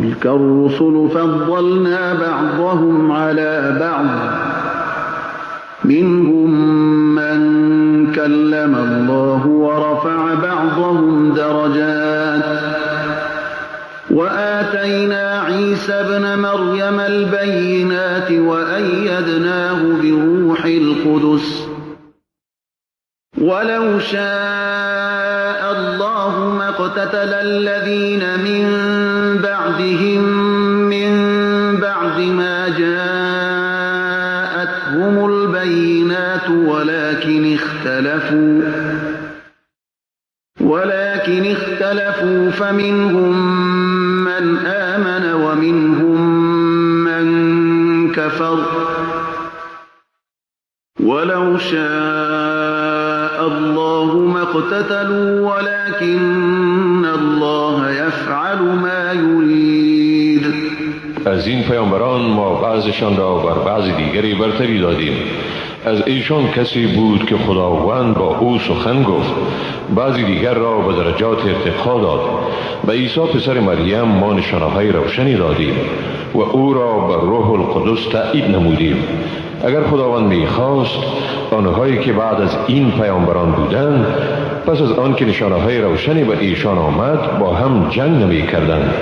تلك الرسل فضلنا بعضهم على بعض منهم من كلم الله ورفع بعضهم درجات وآتينا عيسى ابن مريم البينات وأيدناه بروح القدس ولو شاء الله ما اقتتل الذين من بعدهم من بعد ما جاءتهم البينات ولكن اختلفوا فمنهم من آمن ومنهم من كفر ولو شاء الله ما اقتتلوا ولكن الله يفعل ما يريد. از این پیامبران ما بعضشان را بر بعض دیگری برتری دادیم. از ایشان کسی بود که خداوند با او سخن گفت، بعضی دیگر را به درجات ارتقا داد. به عیسی پسر مریم ما نشانه‌های روشنی دادیم و او را به روح القدس تأیید نمودیم. اگر خداوند می‌خواست آنهایی که بعد از این پیامبران بودند پس از آن که نشانه‌های روشنی به ایشان آمد با هم جنگ نمی‌کردند،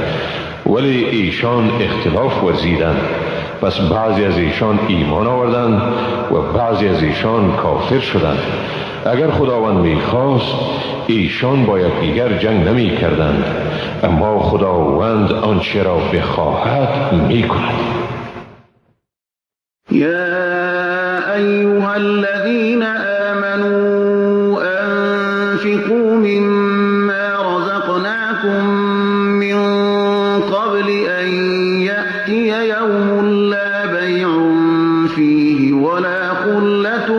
ولی ایشان اختلاف ورزیدند. پس بعضی از ایشان ایمان آوردند و بعضی از ایشان کافر شدند. اگر خداوند می‌خواست ایشان با یکدیگر جنگ نمی‌کردند، اما خداوند آنچه را بخواهد می‌کند. یا ایها الذین آمنوا انفقوا مما رزقناكم من قبل ان یأتی یوم لا بیع فیه ولا خلة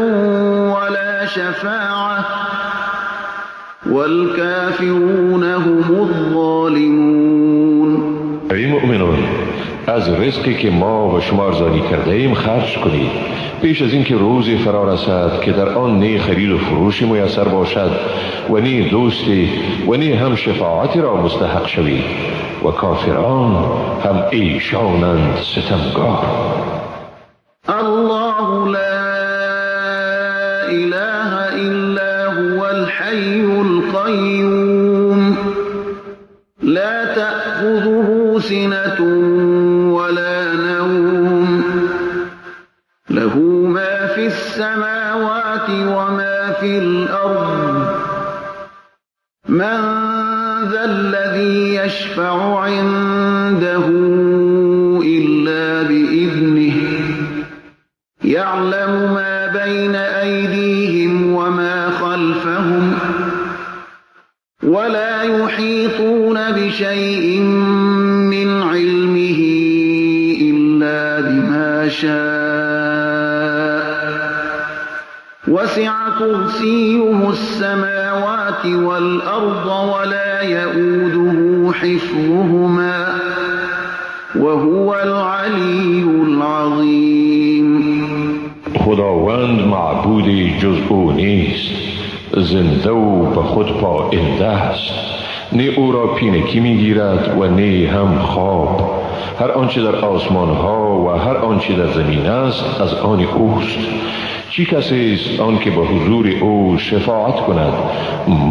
ولا شفاعة والکافرون هم الظالمون. ای مؤمنون، از رزقی که ما به شما ارزانی کرده ایم خرج کنید پیش از اینکه روزی فرا رسد که در آن نه خرید و فروشی میسر باشد و نه دوستی و نه هم شفاعتی را مستحق شوید و کافران هم ایشانند ستمگار. الله لا اله الا هو الحي القيوم لا تأخذه سنة ولا نوم له ما في السماوات وما في الأرض من ذا الذي يشفع عنده إلا بإذنه يعلم ما بين أيديهم وما خلفهم ولا يحيطون بشيء من علمه إلا بما شاء وسع كرسيه السماوات والأرض ولا يؤوده حفظهما وهو العلي العظيم. خداوند معبودی جز او نیست، زنده و به خود پاینده است، نه او را پینکی میگیرد و نه هم خواب. هر آنچه در آسمان ها و هر آنچه در زمین است از آن اوست. چی کسی است آن که به حضور او شفاعت کند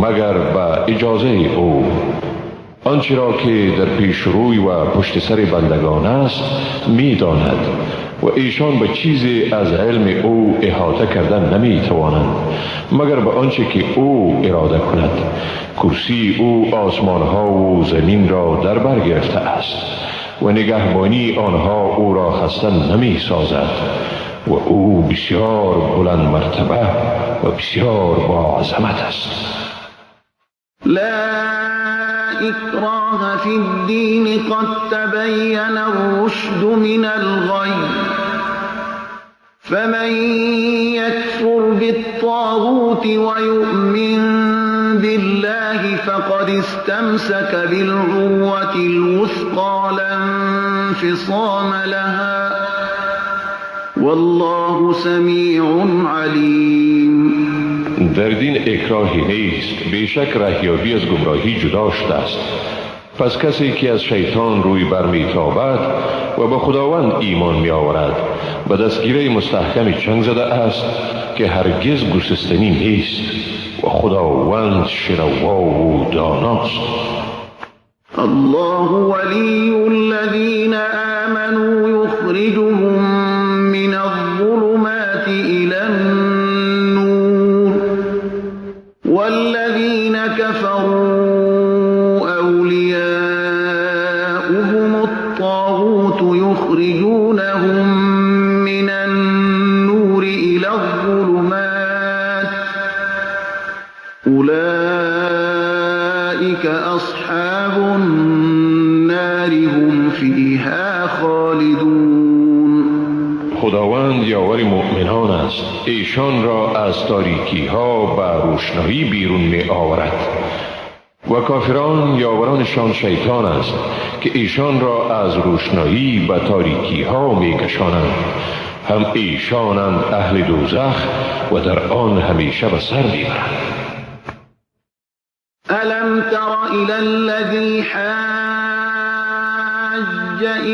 مگر به اجازه او؟ آنچه را که در پیش روی و پشت سر بندگان است میداند و ایشان به چیزی از علم او احاطه کردن نمیتوانند مگر به آنچه که او اراده کند. کرسی او آسمان ها و زمین را در بر گرفته است و نگهبانی آنها او را خسته نمی سازد و او بسیار بلند مرتبه و بسیار با عظمت است. لا اکراه فی الدین قد تبین الرشد من الغی فمن یکفر بالطاغوت ویؤمن بالله فقد استمسك بالعروة الوثقى لا انفصام لها والله سمیع علیم. در دین اکراهی نیست، بیشک رهیابی از گمراهی جدا شده است. پس کسی که از شیطان روی برمیتابد و به خداوند ایمان می آورد به دستگیره مستحکمی چنگ زده است که هرگز گسستنی نیست و خداوند شنوا و داناست. الله ولي الذين آمنوا يخرجهم من الظلمات إلى النور والذين كفروا أولياؤهم الطاغوت يخرجونهم من النور إلى الظلمات أولئك أصحاب النار هم فيها خالدون. خداوند یاور مؤمنان است، ایشان را از تاریکی ها به روشنایی بیرون می آورد و کافران یاورانشان شیطان است که ایشان را از روشنایی به تاریکی ها می کشانند. هم ایشانند اهل دوزخ و در آن همیشه به سر می برند. ألم تر إلى الذي حاج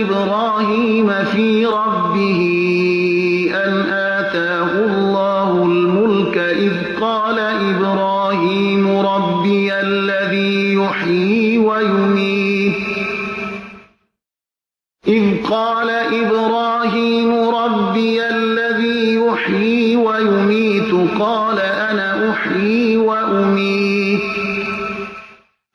إبراهيم في ربه أن آتاه الله الملك إذ قال إبراهيم ربي الذي يحيي ويميت قال أنا أحيي وأميت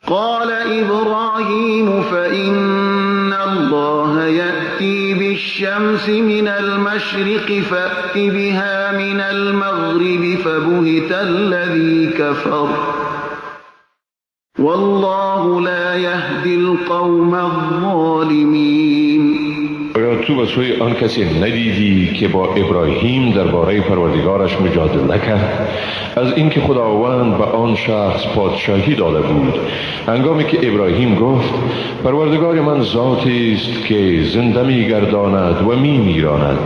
قال إبراهيم فإن الله يأتي بالشمس من المشرق فأت بها من المغرب فبهت الذي كفر والله لا يهدي القوم الظالمين. آیا تو به سوی آن کسی ندیدی که با ابراهیم درباره پروردگارش مجادله کرد از اینکه خداوند به آن شخص پادشاهی داده بود، هنگامی که ابراهیم گفت پروردگار من ذاتی است که زنده می‌گرداند و می‌میراند.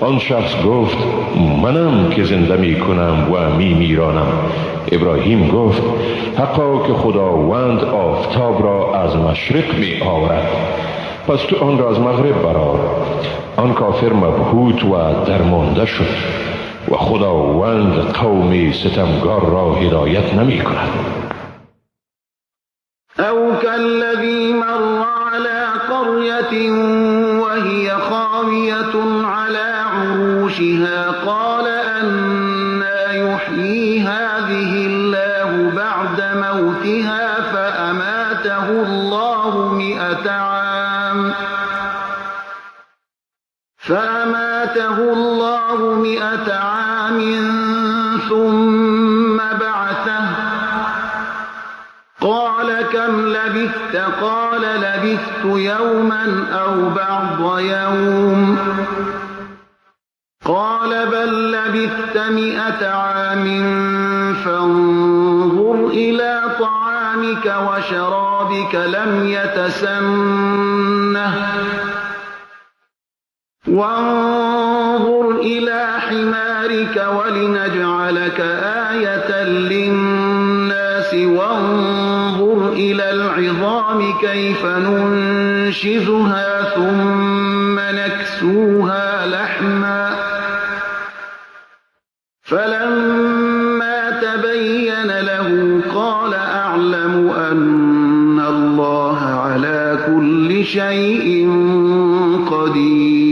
آن شخص گفت منم که زنده می‌کنم و می‌میرانم. ابراهیم گفت حقا که خداوند آفتاب را از مشرق می‌آورد، پس تو آن را از مغرب برآر. آن کافر مبهوت و درمانده شد و خداوند قوم ستمگار را هدایت نمی کند. او كالذي مر على قرية وهي خاوية على عروشها قال أنى يحيي هذه الله بعد موتها فأماته الله 100 عام ثم بعثه قال كم لبثت قال لبثت يوما أو بعض يوم قال بل لبثت 100 عام فانظر إلى طعامك وشرابك لم يتسنه وانظر إلى حمارك ولنجعلك آية للناس وانظر إلى العظام كيف ننشزها ثم نكسوها لحما فلما تبين له قال أعلم أن الله على كل شيء قدير.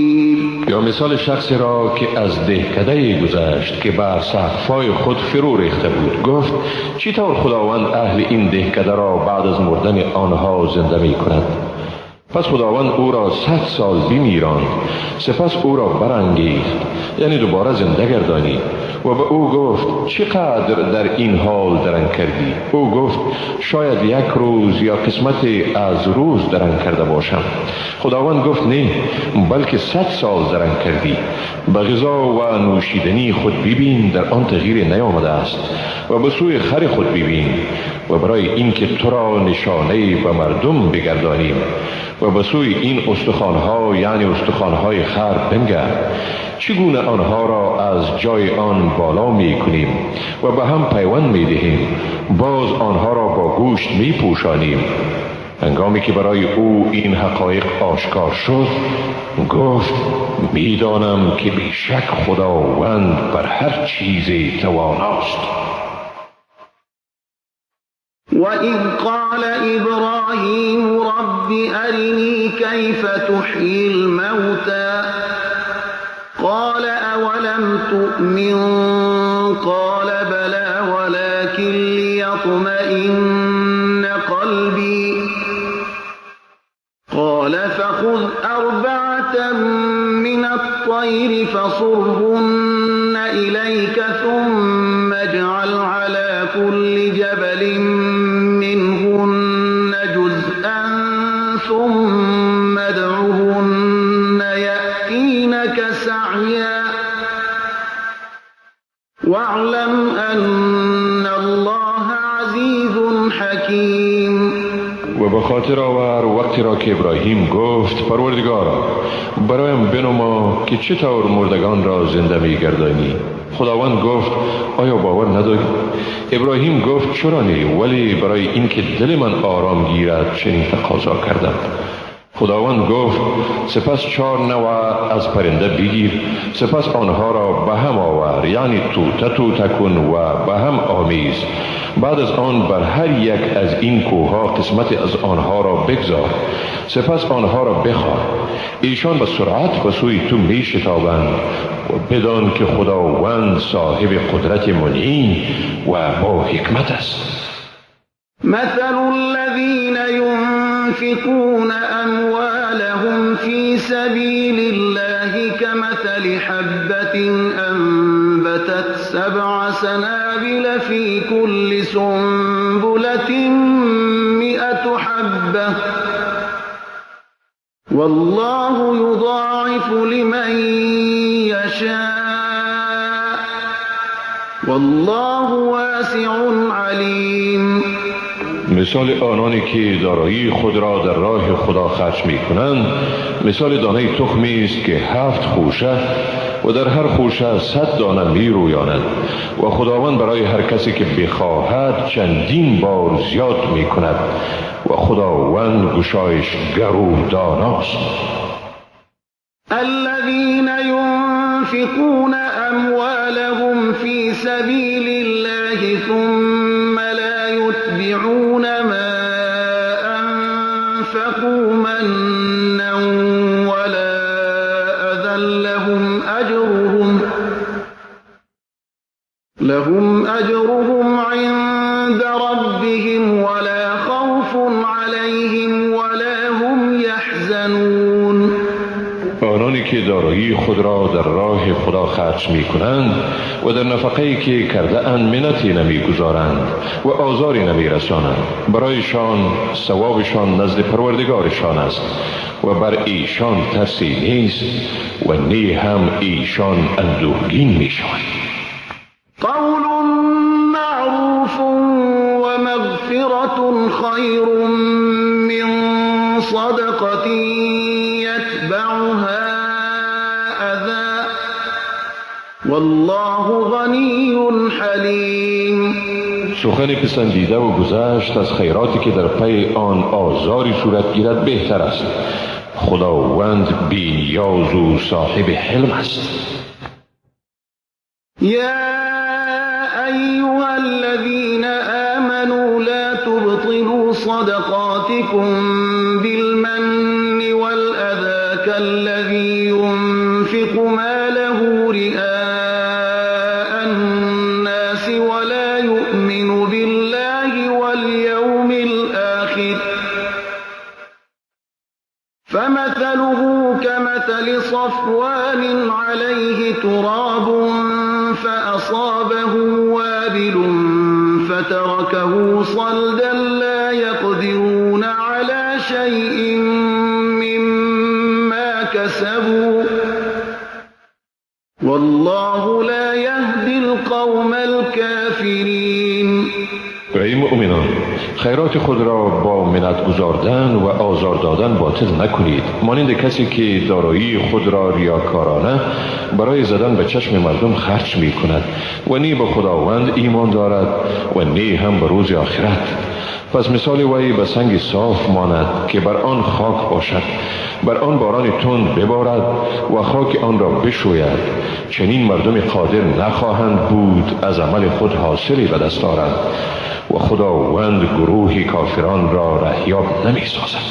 یا مثال شخصی را که از دهکده‌ای گذشت که بر سقف‌های خود فرو ریخته بود، گفت چطور خداوند اهل این دهکده را بعد از مردن آنها زنده می کند؟ پس خداوند او را 100 سال بمیراند، سپس او را برانگیخت، یعنی دوباره زنده گردانید و به او گفت چقدر در این حال درنگ کردی؟ او گفت شاید 1 روز یا قسمتی از روز درنگ کرده باشم. خداوند گفت نه، بلکه 100 سال درنگ کردی. به غذا و نوشیدنی خود ببین در آن تغییر نیامده است و به سوی خر خود ببین و برای اینکه تو را نشانه به مردم بگردانیم و به سوی این استخوان‌ها یعنی استخوان‌های خر بنگر چگونه آنها را از جای آن بالا می کنیم و به هم پیوند می دهیم، باز آنها را با گوشت می پوشانیم. هنگامی که برای او این حقایق آشکار شد گفت میدانم که بیشک خداوند بر هر چیزی تواناست. وَإِذْ قَالَ إِبْرَاهِيمُ رَبِّ أَرِنِي كَيْفَ تُحْيِي الْمَوْتَى قَالَ أَوَلَمْ تُؤْمِنْ قَالَ بَلَى وَلَكِنْ لِيَطْمَئِنَّ قَلْبِي قَالَ فَخُذْ أَرْبَعَةً مِنَ الطَّيْرِ فَصُرْهُنَّ إِلَيْكَ ثُمَّ اجْعَلْ عَلَى كُلِّ جَبَلٍ منهن جزءا ثم ادعهن يأتينك سعيا واعلم أن الله عزيز حكيم. و به خاطر آور وقتی را که ابراهیم گفت پروردگارا برایم بنما که چطور مردگان را زنده می‌گردانی. خداوند گفت آیا باور نداری؟ ابراهیم گفت چرا نه، ولی برای اینکه دل من آرام گیرد چنین تقاضا کردم. خداوند گفت سپس 4 نوع از پرنده بگیر، سپس آنها را به هم آور، یعنی توته کن و به هم آمیز. بعد از آن بر هر یک از این کوهها قسمت از آنها را بگذار، سپس آنها را بخواه. ایشان به سرعت به سوی تو می شتابند و بدان که خداوند صاحب قدرت منعم و با حکمت است. مثل الذين ينفقون أموالهم في سبيل الله كمثل حبة أنبتت 7 سنابل في كل سنبلة 100 حبة والله يضاعف لمن يشاء والله واسع عليم. مثال آنانی که دارایی خود را در راه خدا خرج می کنند مثال دانه تخمی است که 7 خوشه و در هر خوشه 100 دانه می رویاند و خداوند برای هر کسی که بخواهد چندین بار زیاد می کند و خداوند گشایشگر و داناست. الذين ينفقون أموالهم في سبيل الله ثم لا يتبعون ما أنفقوا منا ولا أذى لهم أجرهم عند ربهم ولا خوف عليهم ولا هم يحزنون. آنانی که دارایی خود را در راه خدا خرج می کنند و در نفقه‌ای که کرده اند منتی نمی گذارند و آزاری نمی رسانند برایشان ثوابشان نزد پروردگارشان است و بر ایشان ترسی نیست و نی هم ایشان اندوهگین می شوند. قول معروف و مغفرة خیر من صدقة يتبعها أذى والله غنی حلیم. سخن پسندیده و گذشت از خیراتی که در پی آن آزاری صورت گیرد بهتر است. خداوند بی‌نیاز و صاحب حلم است. یا أيها الذين آمنوا لا تبطلوا صدقاتكم بالمن والأذى كالذي ينفق ماله رئاء الناس ولا يؤمن بالله واليوم الآخر فمثله كمثل صفوان عليه تراب فأصابه وابل فتركه صلدا لا يقدرون على شيء مما كسبوا والله لا يهدي القوم الكافرين. ای مؤمنان، خیرات خود را با منت گذاردن و آزار دادن باطل نکنید، مانند کسی که دارایی خود را ریاکارانه برای زدن به چشم مردم خرج می کند و نی به خداوند ایمان دارد و نی هم به روز آخرت. پس مثال وی به سنگ صاف ماند که بر آن خاک باشد، بر آن باران تند ببارد و خاک آن را بشوید. چنین مردم قادر نخواهند بود از عمل خود حاصلی به دست آورند و خداوند گروه کافران را رهیاب نمی سازد.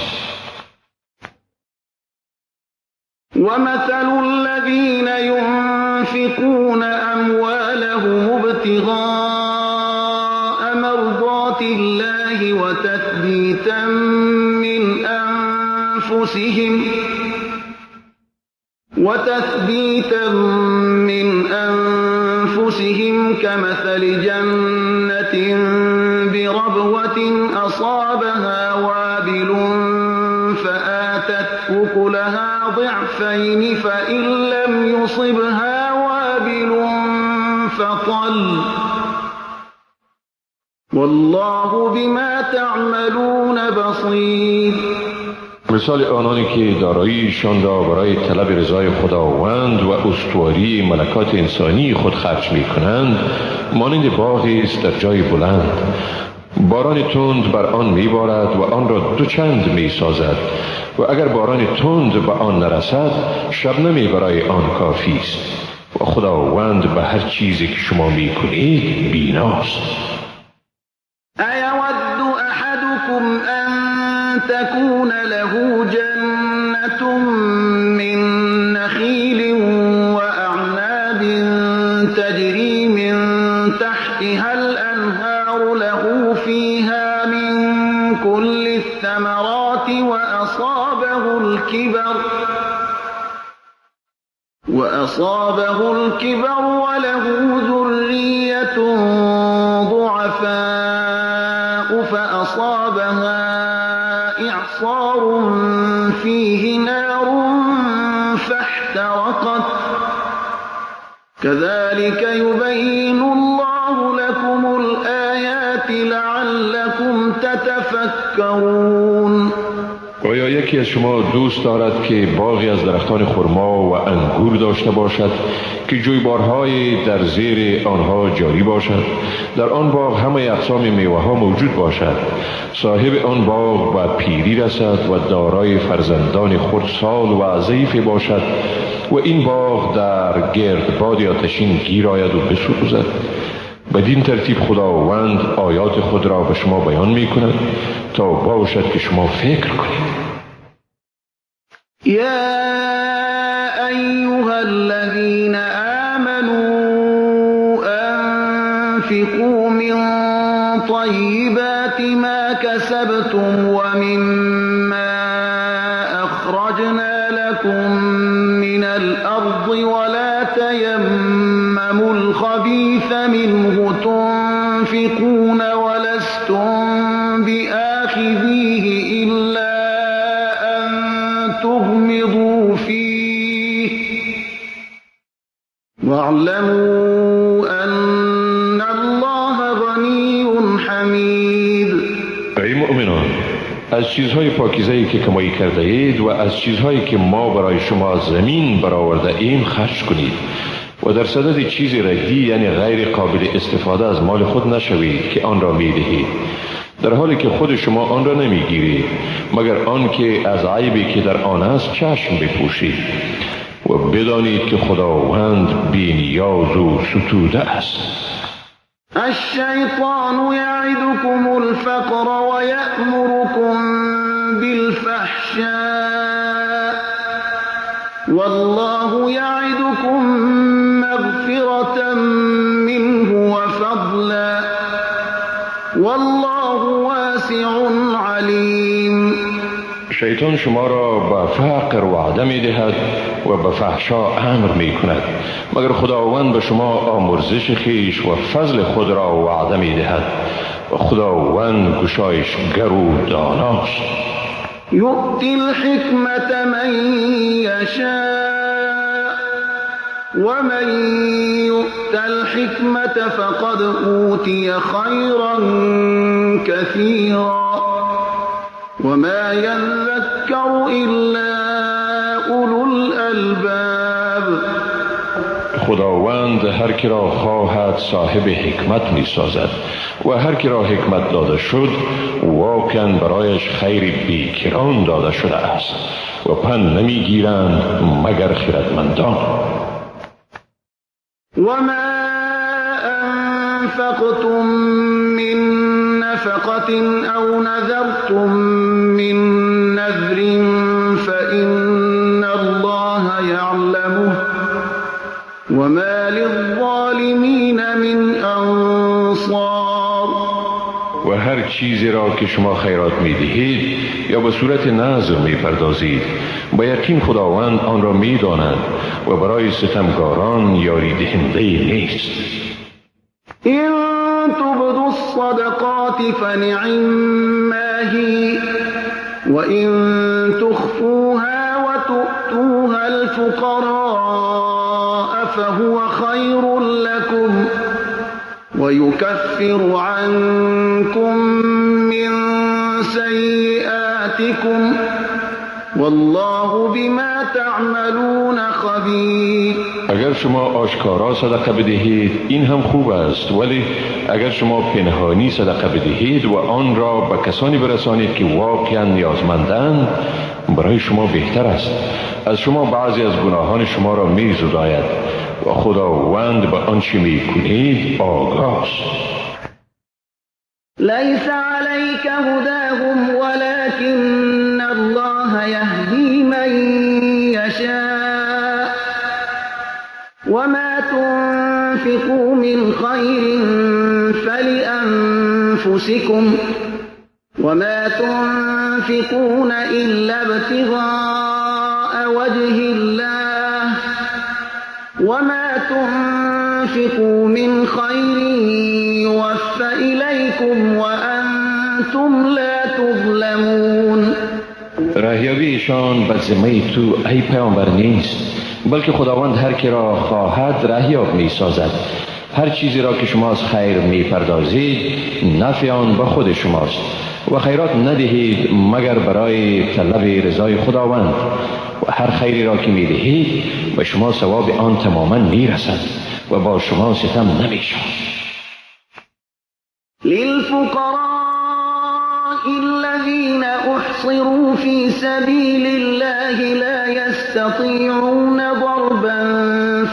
ومثل الذين ينفقون أموالهم ابتغاء مرضات الله وتثبيتا من أنفسهم كمثل جنة بربوة أصابها وابل فآتت أكلها ضعفين فإن لم يصبها وابل فطل والله بما تعملون بصير. مثال آنانی که داراییشان را برای طلب رضای خداوند و استواری ملکات انسانی خود خرج می کنند مانند باغی است در جای بلند. باران تند بر آن می بارد و آن را دوچند می سازد و اگر باران تند به آن نرسد شبنمی برای آن کافی است و خداوند به هر چیزی که شما می کنید بیناست. أيود أحدكم أن تكون له جنة من نخيل وأعناب تجري من تحتها الأنهار له فيها من كل الثمرات وأصابه الكبر وله ذرية ضعفاء فأصابها إعصار فيه نار فاحترقت كذلك يبين الله لكم الآيات لعلكم تتفكرون. آیا یکی از شما دوست دارد که باغی از درختان خرما و انگور داشته باشد که جویبارهای در زیر آنها جاری باشد؟ در آن باغ همه اقسام میوه ها موجود باشد. صاحب آن باغ به پیری رسد و دارای فرزندان خردسال و ضعیف باشد و این باغ در گردباد آتشین گیر آید و بسوزد. بدین ترتیب خداوند آیات خود را به شما بیان می کند تا باشد که شما فکر کنید. یا ایها الذین آمنوا انفقوا من طیبات ما کسبتم ومما اخرجنا لكم من الارض ولا تيمموا الخبيث منه تنفقون ولستم بآخذيه إلا أن تغمضوا فيه واعلموا أن الله غني حميد. ای مؤمنان، از چیزهای پاکیزه‌ای که کمایی کرده اید و از چیزهایی که ما برای شما زمین برآورده ایم خرج کنید و در صدد چیزی ردی یعنی غیر قابل استفاده از مال خود نشوید که آن را می دهید در حالی که خود شما آن را نمی گیرید مگر آن که از عیبی که در آن است چشم بپوشید و بدانید که خداوند بی‌نیاز و ستوده است. الشیطان یعدکم الفقر و یأمرکم بالفحشاء والله یعدکم مغفرة منه وفضلا والله واسع علیم. شیطان شما را به فقر وعده می دهد و به فحشا امر می کند مگر خداوند به شما آمرزش خیش و فضل خود را وعده می دهد و خداوند گشایشگر و داناست. یؤتی الحکمة من یشاء ومن يؤت الحكمة فقد أوتي خيرا كثيرا وما يذكر إلا أولو الألباب. خداوند هر کی را خواهد صاحب حکمت می سازد و هر کی را حکمت داده شد واقعا برایش خیر بیکران داده شده است و پند نمی گیرند مگر خردمندان. وما أنفقتم من نفقة أو نذرتم من نذر فإن الله يعلمه وما للظالمین من انصار. و هر چیزی را که شما خیرات می دهید یا به صورت نذر می پردازید با یقین خداوند آن را می داند و برای ستمگاران یاری دهنده نیست. إن تبدوا الصدقات فنعما هي وإن تخفوها وتؤتوها الفقراء فهو خير لكم ويكفر عنكم من سيئاتكم والله بما تعملون خبیر. اگر شما آشکارا صدقه بدهید این هم خوب است، ولی اگر شما پنهانی صدقه بدهید و آن را به کسانی برسانید که واقعا نیازمندند برای شما بهتر است. از شما بعضی از گناهان شما را می زداید و خداوند به آنچه می کنید آگاه است. لیس علیک هداهم ولكن الله یهدی من یشاء وما تنفقوا من خیر فلأنفسكم وما تنفقون إلا ابتغاء وجه الله وما تنفقوا من خير يوفى إليكم وأنتم لا تظلمون. راهیابی ایشان به ذمه تو ای پیامبر نیست، بلکه خداوند هر کی را خواهد راهیاب می سازد. هر چیزی را که شما از خیر می پردازید نفع آن به خود شماست و خیرات ندهید مگر برای طلب رضای خداوند و هر خیری را که می دهید به شما ثواب آن تماما می رسد و با شما ستم نمی شود. للفقراء الذين احصروا في سبيل الله لا يستطيعون ضربا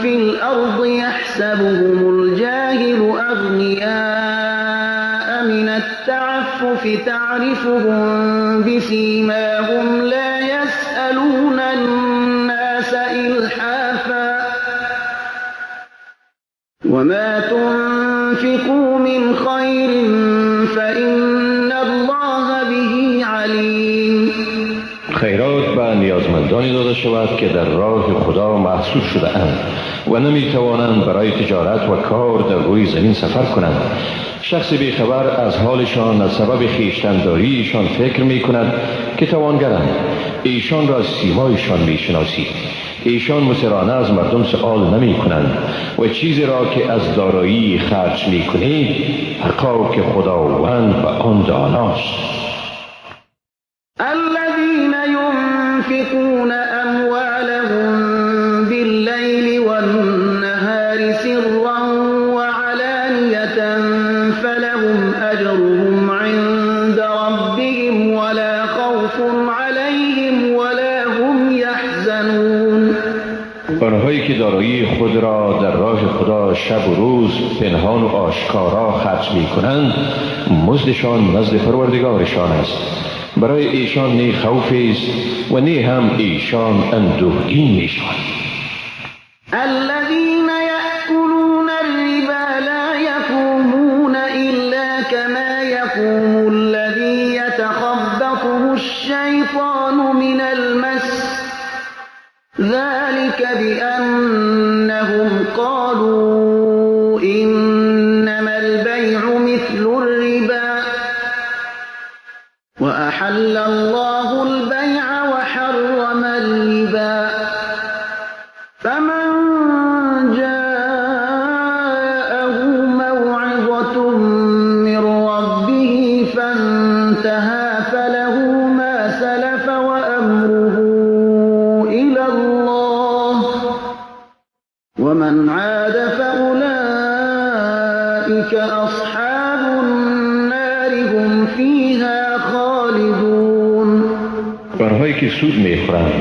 في الأرض يحسبهم الجاهل أغنياء من التعفف تعرفهم بسيماهم لا يسألون الناس إلحافا وما تنفقوا من خير فإن الله به عليم. خیرات به نیازمندانی داده شود که در راه خدا محصول شده اند و نمی توانند برای تجارت و کار در روی زمین سفر کنند. شخص بیخبر از حالشان از سبب خویشتنداریشان فکر می کند که توانگرند. ایشان را سیمایشان می شناسید. ایشان مسرانه از مردم سؤال نمی کنند و چیزی را که از دارایی خرج می کنید حقا که خداوند به آن داناست. الذين ينفقون أموالهم بالليل والنهار سرا وعلانية فلهم أجرهم عند ربهم ولا خوف عليهم ولا هم يحزنون. آنهایی که دارایی خود را در راه خدا شب و روز پنهان و آشکارا خرج می کنند مزدشان نزد پروردگارشان است. برای ایشان نه خوفی است و نه هم ایشان اندوهگین میشوند. الذين يأكلون الربا لا يقومون إلا كما يقوم الذي يتخبطه الشيطان من المس ذلك بأنهم قالوا إنما البيع مثل الربا وأحل الله البيع وحرم الربا فمن ومن عاد فأولئك أصحاب النار هم فيها خالدون. آنهایی که سود میخورند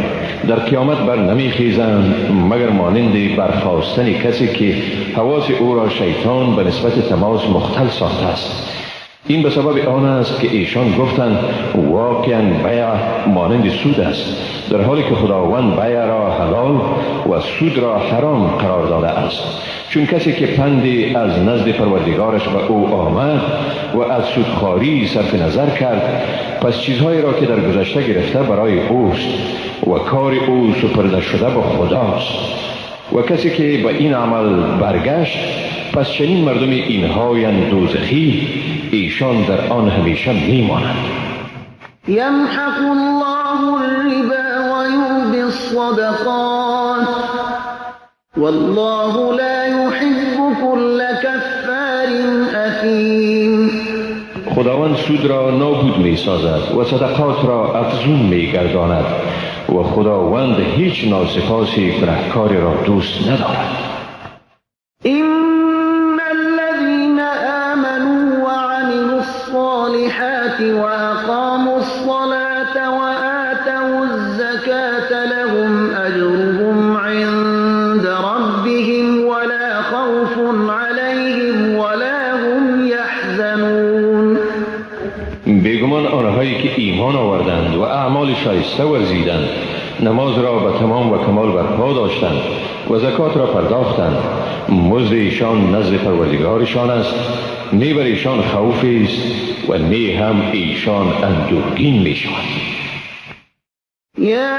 در قیامت بر نمیخیزند مگر مانند برخاستن کسی که حواس او را شیطان به نسبت تماس مختل ساخته است. این به سبب آن است که ایشان گفتند واقعا بیع مانند سود است، در حالی که خداوند بیع را حلال و سود را حرام قرار داده است. چون کسی که پندی از نزد پروردگارش به او آمد و از سودخواری صرف نظر کرد، پس چیزهایی را که در گذشته گرفته برای اوست و کار او سپرده شده به خداست. و کسی که به این عمل برگشت، پس چنین مردم اینهایند دوزخی، ایشان در آن همیشه میمانند. یمحق الله الربا و یربی الصدقات والله لا يحب كل كفار اثیم. خداوند سود را نابود می سازد و صدقات را افزون می گرداند و خداوند هیچ ناسپاسی گنهکاری را دوست ندارد. إن الذين آمنوا وعملوا الصالحات وأقاموا الصلاة وآتوا الزكاة لهم أجرهم عند ربهم ولا خوف عليهم ولا هم يحزنون. بیگمان آنهایی که ایمان آوردند و اعمال شایسته ورزیدند، نماز را به تمام و کمال برپا داشتند و زکات را پرداختند، مزد ایشان نزد پروردگارشان است، نی بر ایشان خوفی است و نی هم ایشان اندوهگین می شوند. یا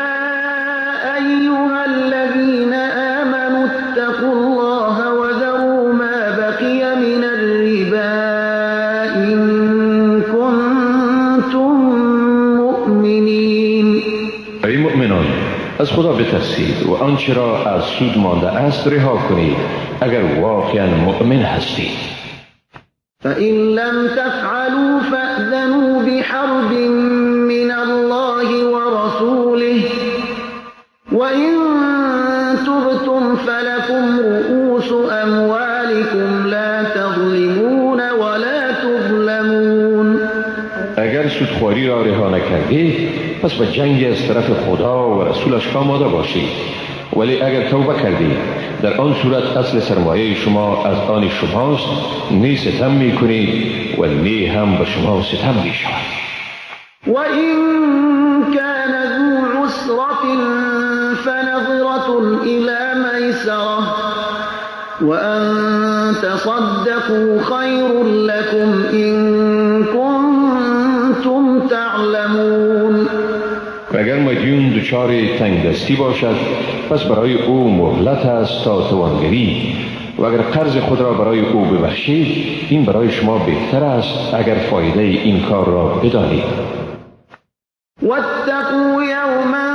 ایها الذین آمنوا اتقوا الله وذروا ما بقی من الربا إن كنتم مؤمنین. ای مؤمنان، از خدا بترسید و آنچه را از سود مانده است رها کنید اگر واقعا مؤمن هستید. فإن لم تفعلوا فأذنوا بحرب من الله ورسوله وإن تبتم فلكم رؤوس أموالكم لا تظلمون ولا تظلمون. اگر سودخواری را رها نکردید، پس به جنگ از طرف خدا و رسولش آماده باشید. ولی اگر توبه کردید، در آن صورت اصل سرمایه شما از آن شماست، نی ستم می کنید و نی هم به شما ستم می شود. و این کان ذو عسرة فنظرة إلى میسرة و ان تصدقوا خیر لكم إن كنتم تعلمون. و اگر مدیون دچار تنگ دستی باشد، پس برای او مهلت است تا توانگری، و اگر قرض خود را برای او ببخشید، این برای شما بهتر است اگر فایده این کار را بدانید. واتقوا یوما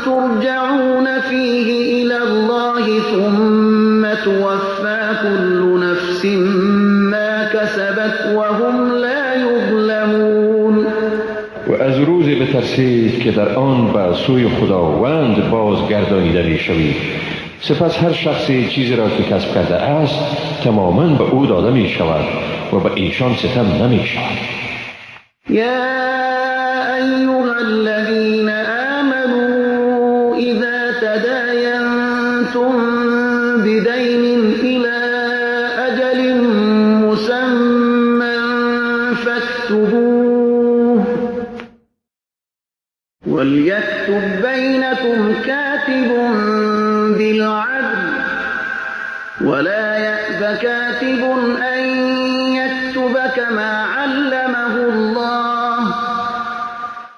ترجعون فیه الی الله ثم توفی كل نفس ما کسبت وهم لا یظلمون. و از روزی بترسید که در آن به سوی خداوند بازگردانیده می شوید، سپس هر شخصی چیزی را که کسب کرده است تماما به او داده می شود و به ایشان ستم نمی شود. یا ایها الذین آمنوا اذا تداینتم بدین الى اجل مسمى فاكتبوه وليكتب بينكم كاتب بالعدل ولا يأب كاتب أن يكتب كما علمه الله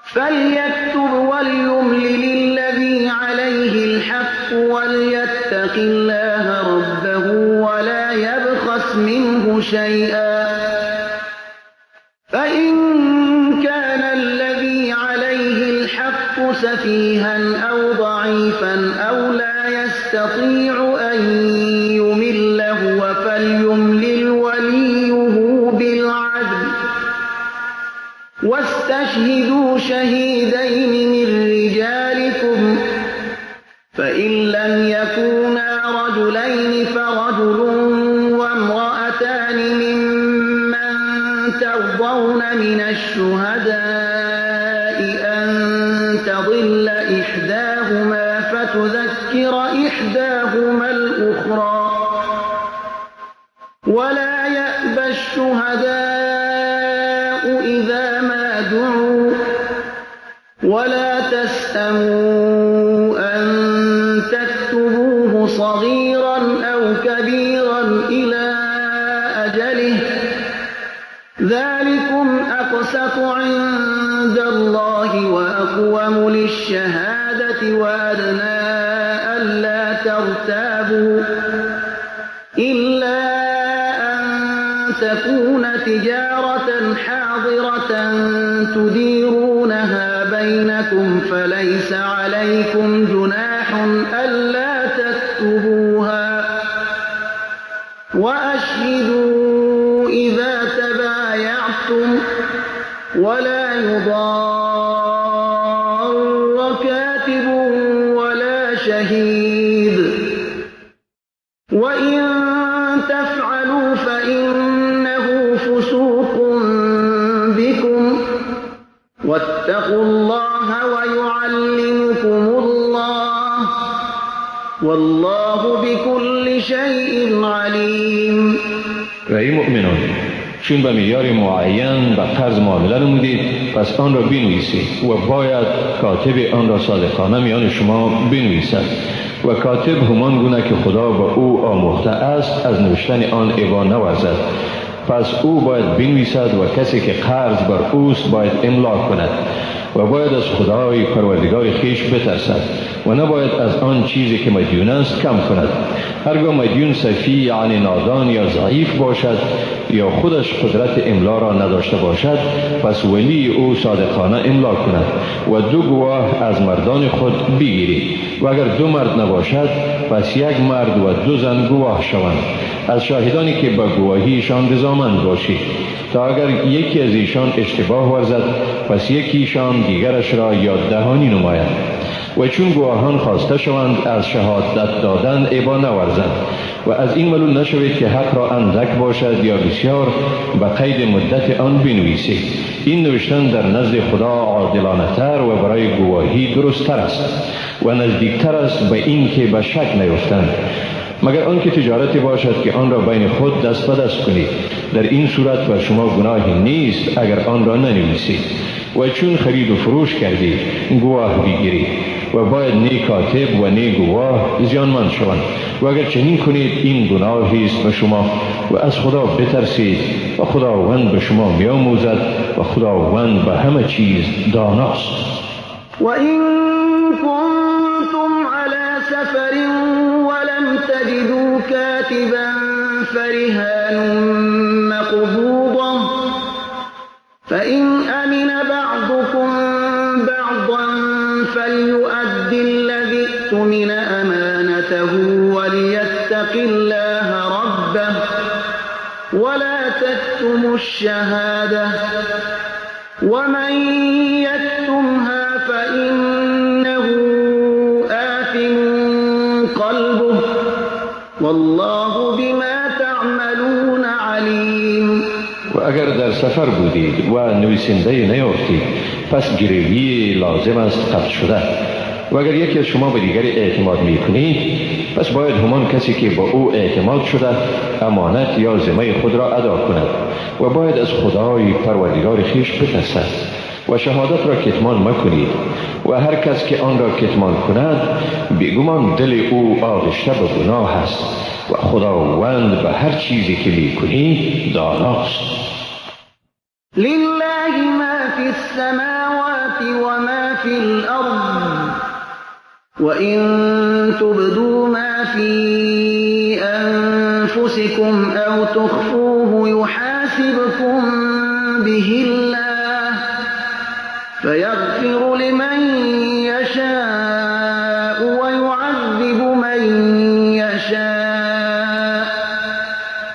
فليكتب وليملل الذي عليه الحق وليتق الله ربه ولا يبخس منه شيئا فإن كان الذي عليه الحق سفيها أو ضعيفا أو لا يستطيع أن يمل هو فليملل وليه بالعدل واستشهدوا شهيدين من رجالكم فإن لم يكونا رجلين إحداهما فتذكر إحداهما الأخرى ولا يأبى الشهداء إذا ما دعوا ولا تسأموا أن تكتبوه صغيرا أو كبيرا إلى أجله ذلكم أقسط عند الله وأقوم للشهادة وأدنى ألا ترتابوا إلا أن تكون تجارة حاضرة تديرونها بينكم فليس عليكم جناح ألا تكتبوها وأشهدوا إذا تبايعتم ولا يضار كاتب ولا شهيد وإن تفعلوا فإنه فسوق بكم واتقوا الله ويعلمكم الله والله بكل شيء عليم. و ای مؤمنان، چون به معیار معین و قرض معامله نمودید پس آن را بنویسید و باید کاتب آن را صادقانه میان شما بنویسد و کاتب همان گونه که خدا به او آموخته است از نوشتن آن ابا نورزد. پس او باید بنویسد و کسی که قرض بر اوست باید املا کند و باید از خدای پروردگار خویش بترسد و نباید از آن چیزی که مدیون است کم کند. هرگاه مدیون سفیه یعنی نادان یا ضعیف باشد یا خودش قدرت املا را نداشته باشد پس ولی او صادقانه املا کند و 2 گواه از مردان خود بگیرید و اگر 2 مرد نباشد پس 1 مرد و 2 زن گواه شوند از شاهدانی که به گواهیشان رضامند باشید تا اگر یکی از ایشان اشتباه ورزد پس یکیشان دیگرش را یاد دهانی نماید و چون گواهان خواسته شوند از شهادت دادن ابا نورزند و از این معلوم نشوید که حق را اندک باشد یا بسیار به قید مدت آن بنویسید. این نوشتن در نزد خدا عادلانه تر و برای گواهی درست تر است و نزدیکتر است به این که به شک نیفتند مگر آنکه تجارتی باشد که آن را بین خود دست به دست کنید. در این صورت بر شما گناهی نیست اگر آن را ننویسید و چون خرید و فروش کردید گواه بگیرید و باید نه کاتب و نه گواه زیانمند شوند و اگر چنین کنید این گناهی است به شما و از خدا بترسید و خداوند به شما میآموزد و خداوند به همه چیز داناست. و این کنتم علی سفر ولم تجدوا كاتبا فرهان مقبوضة فإن أمن بعضكم بعضا فليؤد الذي اؤتمن أمانته وليتق الله ربه ولا تكتموا الشهادة ومن يكتمها فإنه آثم قلبه والله بما تعملون عليم. و اگر در سفر بودید و نویسنده نیافتید پس گروی لازم است قطع شده و اگر یکی از شما به دیگری اعتماد میکنید پس باید همان کسی که با او اعتماد شده امانت یا ذمه خود را ادا کند و باید از خدای پروردگار خویش بترسد و شهادت را کتمان مکنید و هر کس که آن را کتمان کند بیگمان دل او آغشته به گناه است و خداوند به هر چیزی که میکنید داناست. لله ما في السماوات وما في الأرض وإن تبدوا ما في أنفسكم أو تخفوه يحاسبكم به الله فيغفر لمن يشاء ويعذب من يشاء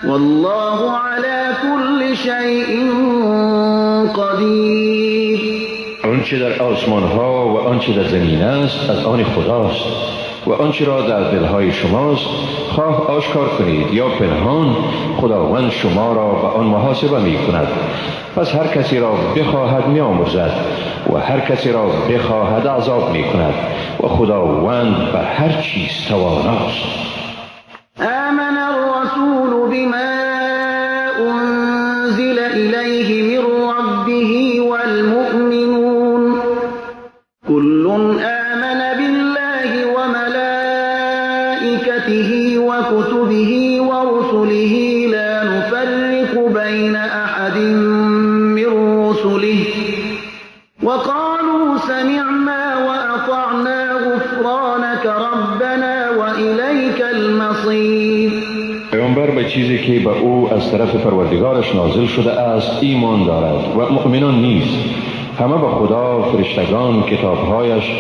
والله على كل شيء قدیر. آنچه در آسمان ها و آنچه در زمین است از آن خداست و آنچه را در دلهای شماست خواه آشکار کنید یا پنهان، خداوند شما را به آن محاسبه می کند. پس هر کسی را بخواهد می آمرزد و هر کسی را بخواهد عذاب می کند و خداوند به هر چیز تواناست. آمن الرسول بما أنزل إليه من ربه والمؤمنون كل آمن بالله وملائكته وكتبه ورسله لا نفرق بين أحد من رسله وقالوا سمعنا وأطعنا غفرانك ربنا وإليك المصير. پیامبر به چیزی که به او از طرف پروردگارش نازل شده است ایمان دارد و مؤمنان نیز همه به خدا، فرشتگان، کتابهایش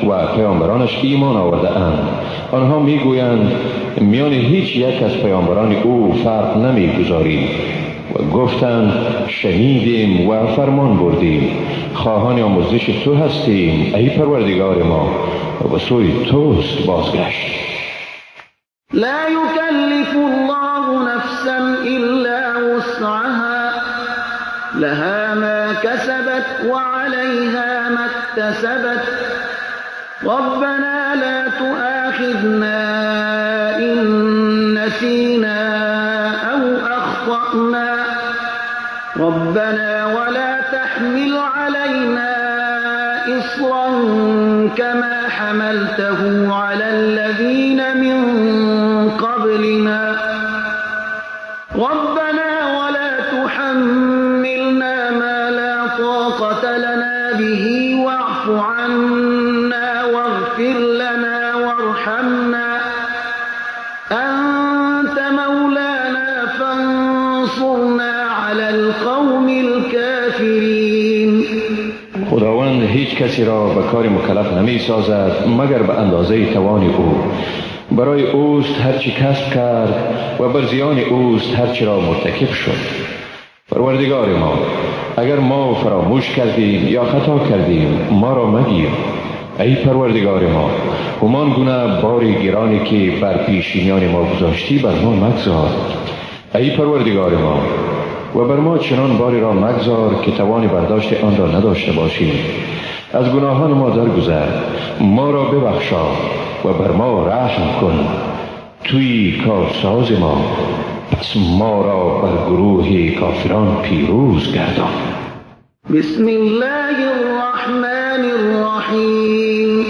و پیامبرانش ایمان آورده اند. آنها میگویند میان هیچ یک از پیامبران او فرق نمیگذاریم و گفتند شنیدیم و فرمان بردیم، خواهان آمرزش تو هستیم ای پروردگار ما و به سوی توست بازگشت. لا يكلف الله نفسا إلا وسعها لها ما كسبت وعليها ما اكتسبت ربنا لا تؤاخذنا إن نسينا أو أخطأنا ربنا ولا تحمل علينا إصرا كما حملته على الذين من قبلنا ربنا ولا تحملنا ما لا طاقة لنا به واعف عنا واغفر لنا وارحمنا أنت مولانا فانصرنا على القوم الكافرين. خداوند هیچ کسی را به کار مکلف نمی سازد مگر به اندازه توان او. برای اوست هرچی کسب کرد و بر زیان اوست هرچی را مرتکب شد. پروردگار ما، اگر ما فراموش کردیم یا خطا کردیم ما را مگیر. ای پروردگار ما، همان گونه باری گرانی که بر پیشینیان ما گذاشتی بر ما مگذار. ای پروردگار ما، و بر ما چنان باری را مگذار که توان برداشت آن را نداشته باشیم. از گناهان ما درگذر، ما را ببخشا و بر ما رحم کن. توی کارساز ما، پس ما را بر گروه کافران پیروز گردان. بسم الله الرحمن الرحیم.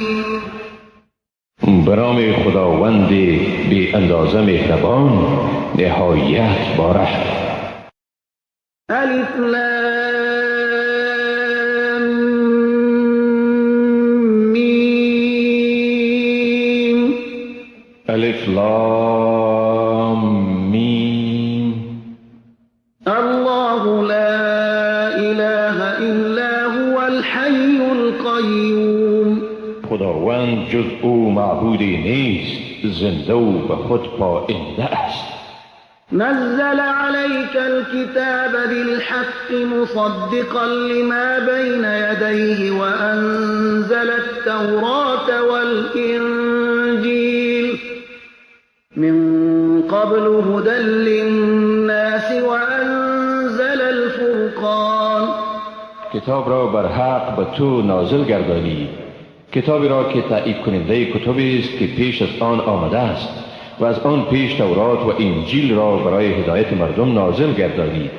به نام خداوند بی اندازه مهربان نهایت بارحم. الف لام میم. الف لام میم. الله لا اله الا هو الحي القیوم. خداوند جز او معبودی نیست، زنده و به خود پاینده است. نزل عليك الكتاب بالحق مصدقا لما بين يديه وأنزل التوراة والإنجيل من قبل هدى للناس وأنزل الفرقان. کتاب را بر حق به تو نازل گردانی، کتابی را که تایید کننده کتبی است که پیش از آن آمده است و از آن پیش تورات و انجیل را برای هدایت مردم نازل گردانید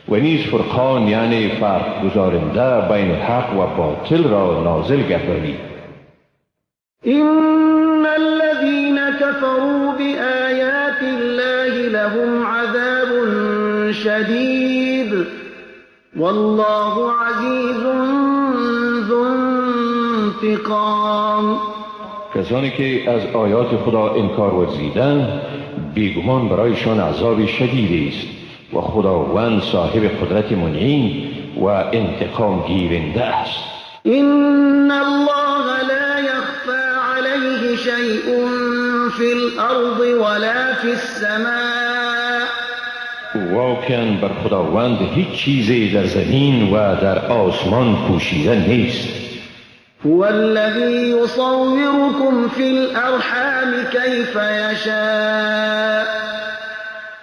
و نیز فرقان یعنی فرق گذارنده بین حق و باطل را نازل گردانید. إن الذين كفروا بآيات الله لهم عذاب شديد والله عزيز ذو انتقام. کسانی که از آیات خدا انکار ورزیدند بیگمان برایشان عذاب شدید است و خداوند صاحب قدرت منعم و انتقام گیرنده است. إن الله لا يخفى عليه شيء في الأرض ولا في السماء. واقعا بر خداوند هیچ چیزی در زمین و در آسمان پوشیده نیست. هو الذي يصوركم في الأرحام كيف يشاء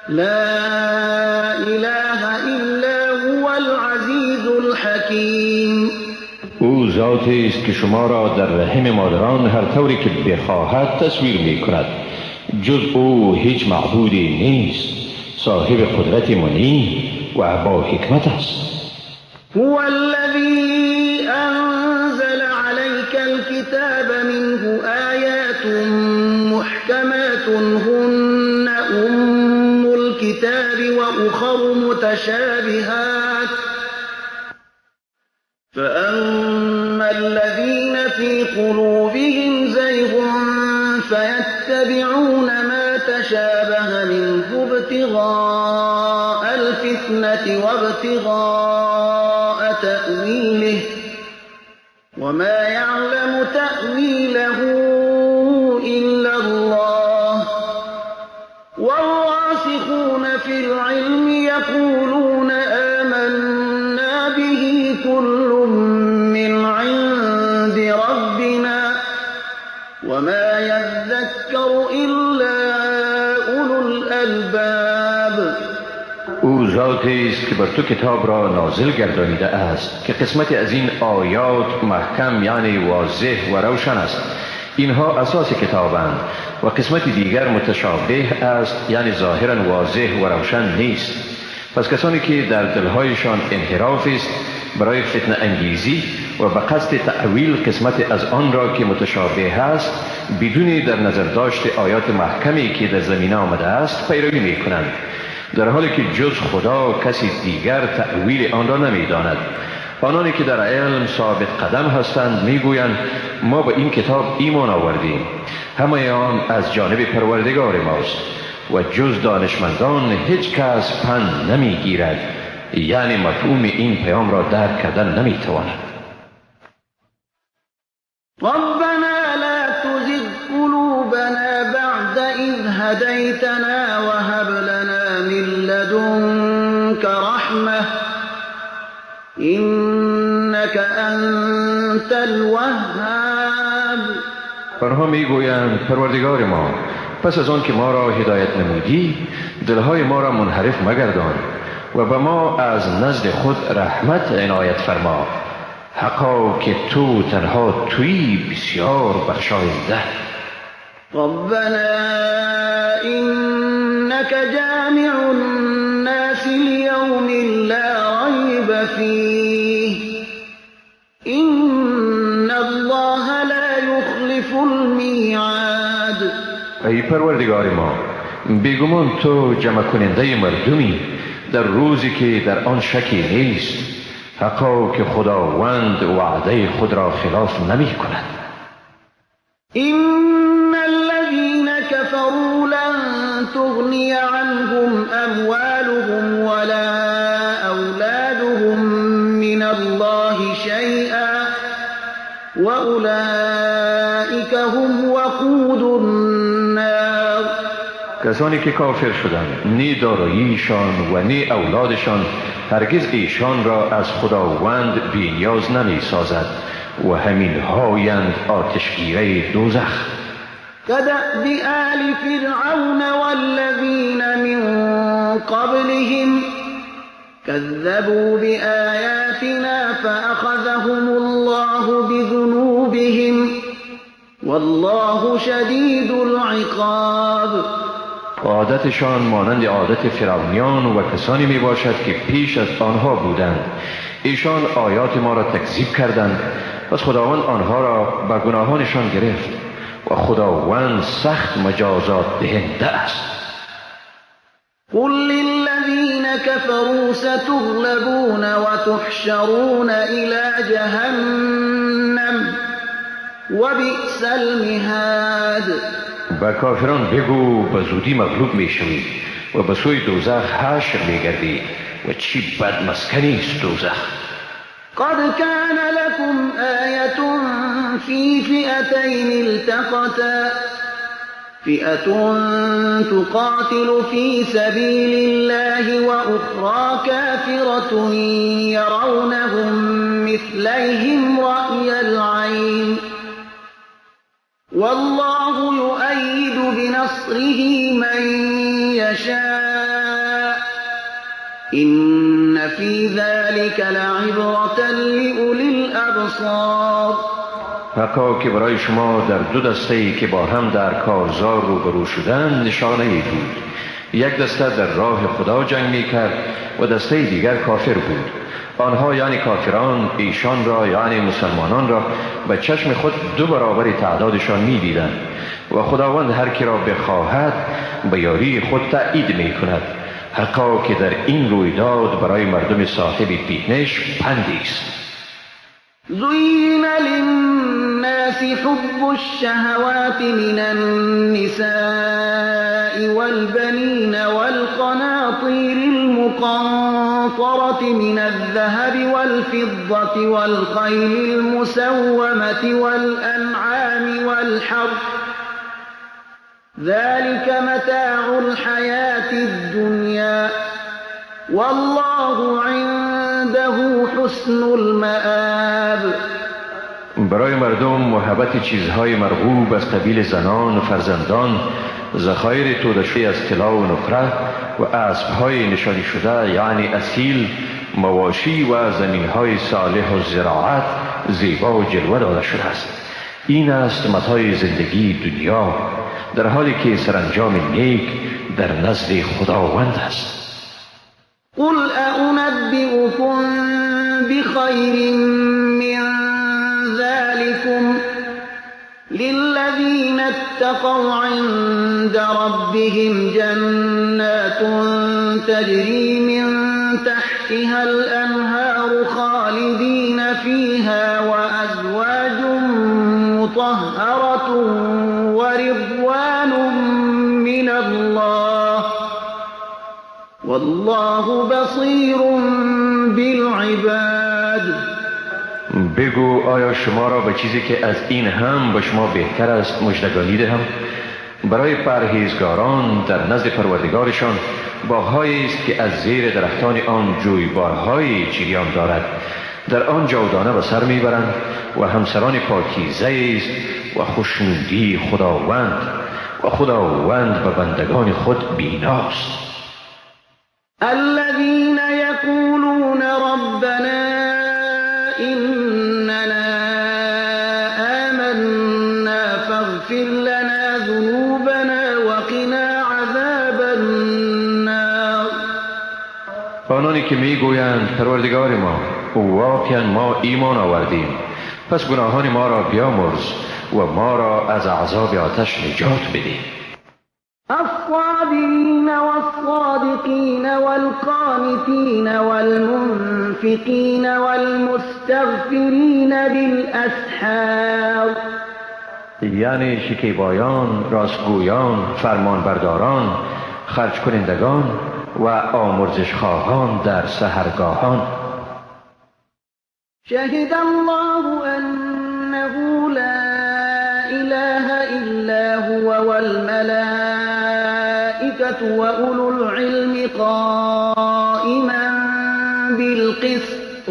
لا إله إلا هو العزيز الحكیم. او ذاتی است که شما را در رحم مادران هر طوری که بخواهد تصویر می کند. جز او هیچ معبودی نیست، صاحب قدرت منی و با حکمت است. هو الذي أنزل عليك الكتاب منه آيات محكمات هن أم الكتاب وأخر متشابهات فأما الذين في قلوبهم زيغ فيتبعون ما تشابه منه ابتغاء الفتنة وابتغاء تأويله وما يعلم تأويله إلا الله والراسخون في العلم يقولون آمنا به كل من عند ربنا وما يذكر إلا أولو الألباب. او ذاتی است که بر تو کتاب را نازل گردانیده است که قسمتی از این آیات محکم یعنی واضح و روشن است. اینها اساس کتابند و قسمت دیگر متشابه است یعنی ظاهرا واضح و روشن نیست. پس کسانی که در دلهایشان انحراف است برای فتنه انگیزی و به قصد تأویل قسمت از آن را که متشابه است بدون در نظر داشت آیات محکمی که در زمینه آمده است پیروی می کنند، در حالی که جز خدا کسی دیگر تأویل آن را نمی داند. آنانی که در علم ثابت قدم هستند میگویند ما به این کتاب ایمان آوردیم، همه آن از جانب پروردگار ماست و جز دانشمندان هیچ کس پند نمی گیرد، یعنی مفهوم این پیام را درک کردن نمی تواند. ربنا لا تزغ قلوبنا بعد إذ هديتنا وهب لنا من لدنك رحمة إنك أنت الوهاب. آنها میگویند پروردگار ما پس از آن که ما را هدایت نمودی دلهای ما را منحرف مگردان و به ما از نزد خود رحمت عنایت فرما، حقا که تو تنها تویی بسیار بخشاینده. ربنا إنك جامع الناس ليوم لا ريب فيه إن الله لا يخلف الميعاد. ای پروردگار ما بیگمان تو جمع کننده مردمی در روزی که در آن شکی نیست، حقا که خداوند وعده خود را خلاف نمی کند. إن الذين كفروا لن تغني عنهم أموالهم ولا أولادهم من الله شيئا وأولئك هم وقود النار. کسانی که کافر شدند نی داراییشان و نی اولادشان هرگز ایشان را از خداوند بی‌نیاز نمی سازد و همین هایند آتشگیره دوزخ. كدأب آل فرعون والذين من قبلهم كذبوا بآياتنا فأخذهم الله بذنوبهم والله شدید العقاب. عادتشان مانند عادت فرعونیان و کسانی می باشد که پیش از آنها بودند. ایشان آیات ما را تکذیب کردند، پس خداوند آنها را به گناهانشان گرفت و خداوند سخت مجازات دهنده است. قل للذین كفروا ستغلبون وتحشرون إلى جهنم وبئس المهاد. به کافران بگو به زودی مغلوب می شوید و به سوی دوزخ حشر می گردید و چی بد مسکنی است دوزخ. قد كان لكم آية في فئتين التقتا فئة تقاتل في سبيل الله وأخرى كافرة يرونهم مثليهم رأي العين والله يؤيد بنصره من يشاء إن في ذلك لعبرة لأولي الأبصار. حقا که برای شما در دو دسته‌ای که با هم در کارزار روبرو شدند نشانه ای بود. یک دسته در راه خدا جنگ می کرد و دسته دیگر کافر بود. آنها یعنی کافران ایشان را یعنی مسلمانان را به چشم خود دو برابر تعدادشان می دیدند و خداوند هر کی را بخواهد به یاری خود تأیید می کند. حقا که در این رویداد برای مردم صاحب بینش پندی است. زين للناس حب الشهوات من النساء والبنين والقناطير المقنطرة من الذهب والفضة والخيل المسومة والأنعام والحرث ذلك متاع الحياة الدنيا والله عنده حسن المآب. برای مردم محبت چیزهای مرغوب از قبیل زنان و فرزندان، ذخایر توده‌شده از طلا و نقره و اسبهای نشانی شده یعنی اصیل، مواشی و زمینهای صالح و زراعت زیبا و جلوه داده شده است. این است متاع زندگی دنیا، در حالی که سرانجام نیک در نزد خداوند است. قل أنبئكم بخير من ذلكم للذين اتقوا عند ربهم جنات تجري من تحتها الأنهار خالدين فيها وأزواج مطهرة ورضوان من الله والله بصیر بالعباد. بگو آیا شما را به چیزی که از این هم به شما بهتر است مژدگانی دهم؟ برای پرهیزگاران در نزد پروردگارشان باغ‌هایی است که از زیر درختان آن جویبارهای جریان دارد، در آن جاودانه به سر میبرند و همسران پاکیزه است و خوشنودی خداوند و خداوند به بندگان خود بیناست. الذين يقولون ربنا إننا آمنا فاغفر لنا ذنوبنا وقنا عذاب النار. آنانی که میگویند پروردگار ما، واقعا ما ایمان آوردیم، پس گناهان ما را بیامرز و ما را از عذاب آتش نجات بده. الصابرين والصادقين والقانتين والمنفقين والمستغفرين بالأسحار. یعنی شکیبایان، راستگویان، فرمانبرداران، خرج کنندگان و آمرزش خواهان در سحرگاهان. شهد الله أنه لا إله إلا هو والملائكة وأولو العلم قائما بالقسط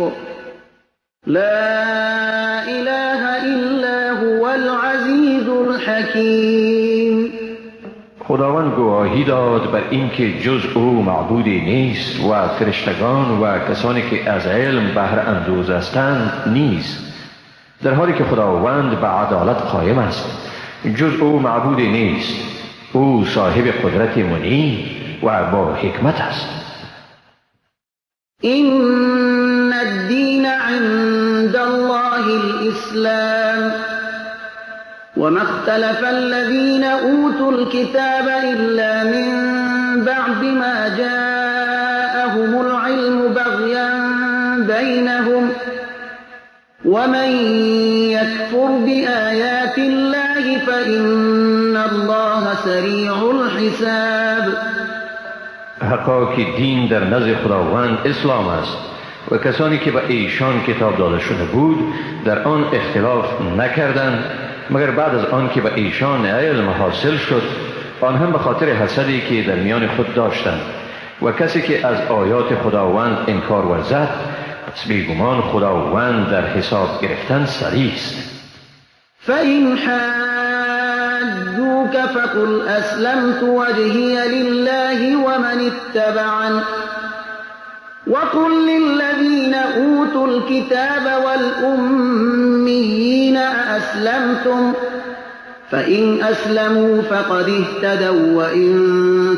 لا إله إلا هو العزيز الحكيم. خداوند گواهی داد بر اینکه جز او معبودی نیست و فرشتگان و کسانی که از علم بهره اندوز هستند نیست، در حالی که خداوند به عدالت قائم است. جز او معبودی نیست، او صاحب قدرت منی و با حکمت است. إن الدين عند الله الإسلام وما اختلف الذين أوتوا الكتاب إلا من بعد ما جاءهم العلم بغيا بينهم ومن يكفر بآيات الله فإن الله سريع الحساب. حقا که دین در نزد خداوند اسلام است و کسانی که به ایشان کتاب داده شده بود در آن اختلاف نکردند مگر بعد از آن که به ایشان علم حاصل شد، آن هم به خاطر حسدی که در میان خود داشتند. و کسی که از آیات خداوند انکار ورزد، پس بیگمان خداوند در حساب گرفتن سریع است. فإن حاجوك فقل أسلمت وجهي لله ومن اتبعني وقل للذين أوتوا الكتاب والأميين أأسلمتم فإن أسلموا فقد اهتدوا وإن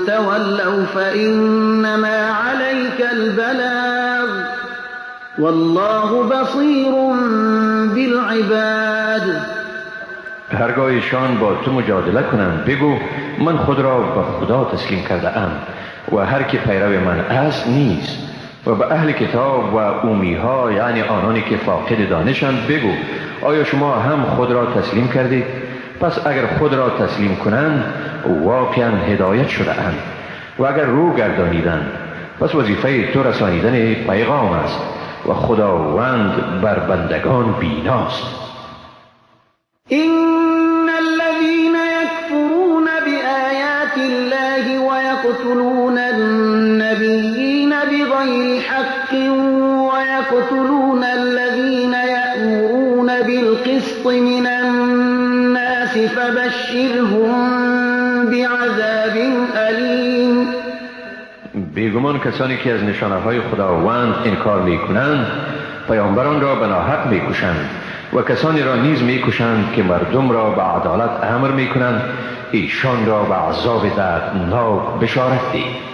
تولوا فإنما عليك البلاغ والله بصير بالعباد. هرگاه ایشان با تو مجادله کنند بگو من خود را به خدا تسلیم کرده ام و هر که پیرو من است نیست. و به اهل کتاب و امیها یعنی آنانی که فاقد دانشند بگو آیا شما هم خود را تسلیم کردید؟ پس اگر خود را تسلیم کنند واقعا هدایت شده اند و اگر رو گردانیدند پس وظیفه تو رسانیدن پیغام است و خداوند بر بندگان بیناست. إن الذين يكفرون بآيات الله ويقتلون النبيين بغير حق ويقتلون الذين يأمرون بالقسط من الناس فبشرهم بعذاب أليم. بیگمان کسانی که از نشانه های خداوند انکار می کنند پیامبران را به ناحق می کشند و کسانی را نیز می کشند که مردم را به عدالت امر می کنند، ایشان را به عذاب دردناک بشارت دهید.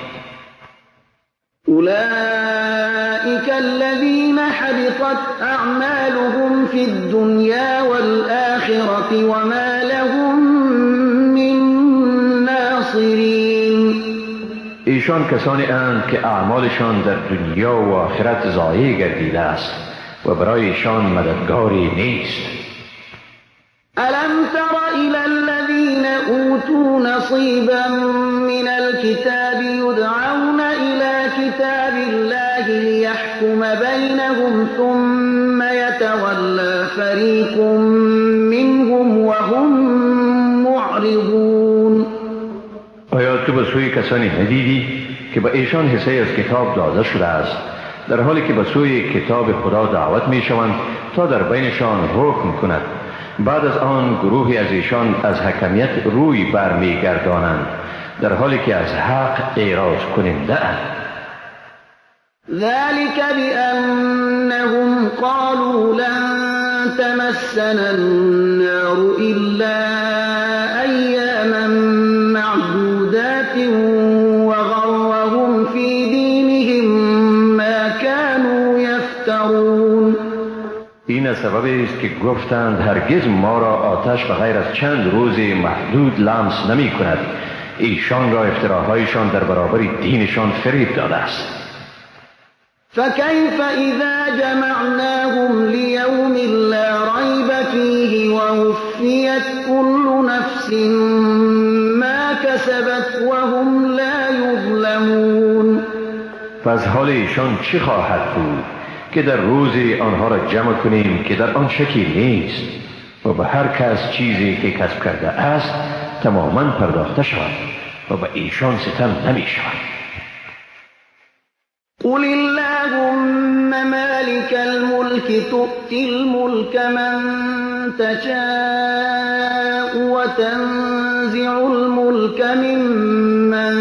أولئك الذين حبطت أعمالهم في الدنيا والآخرة وما لهم من ناصرين. ایشان کسانی اند که اعمالشان در دنیا و آخرت ضایع گردیده است و برای ایشان مددگاری نیست. ألم تر إلى الذين أوتوا نصيبا من الكتاب يدعون إلى كتاب الله ليحكم بينهم ثم يتولى فريق منهم وهم معرضون. آیا تو به سوی کسانی ندیدی که به ایشان حصه از کتاب داده شده است در حالی که به سوی کتاب خدا دعوت می شوند تا در بینشان حکم کند، بعد از آن گروهی از ایشان از حکمیت روی برمی گردانند در حالی که از حق اعراض کننده اند. ذلك بأنهم قالوا لن تمسنا النار إلا أياما معدودات وغرهم في دينهم ما كانوا يفترون. این سبب است که گفتند هرگز ما را آتش به غیر از چند روز محدود لمس نمی کند. ایشان را افتراهایشان در برابر دینشان فریب داده است. فكيف إذا جمعناهم ليوم لا ريب فيه ووفيت كل نفس ما كسبت وهم لا يظلمون. پس حال ایشان چه خواهد بود که در روزی آنها را جمع کنیم که در آن شکی نیست و به هر کس چیزی که کسب کرده است تماما پرداخته شود و به ایشان ستم نمی شود. قل اللهم مالك الملك تؤتي الملك من تشاء وتنزع الملك ممن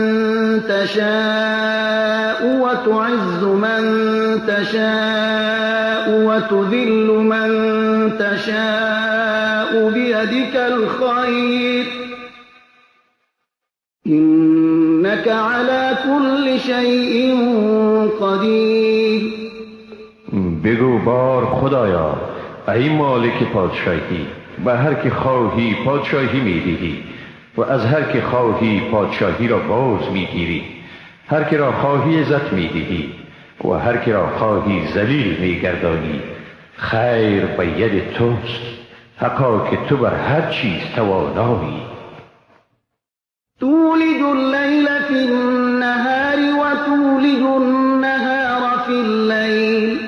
تشاء وتعز من تشاء وتذل من تشاء بيدك الخير إنك على كل شيء قدیر. بگو بار خدایا ای مالک پادشاهی، به هر که خواهی پادشاهی میدهی و از هر که خواهی پادشاهی را باز میگیری، هر که را خواهی عزت میدهی و هر که را خواهی ذلیل میگردانی. خیر به ید توست، حقا که تو بر هر چیز توانایی. تولج اللیل فی النهار و تولج النهار في الليل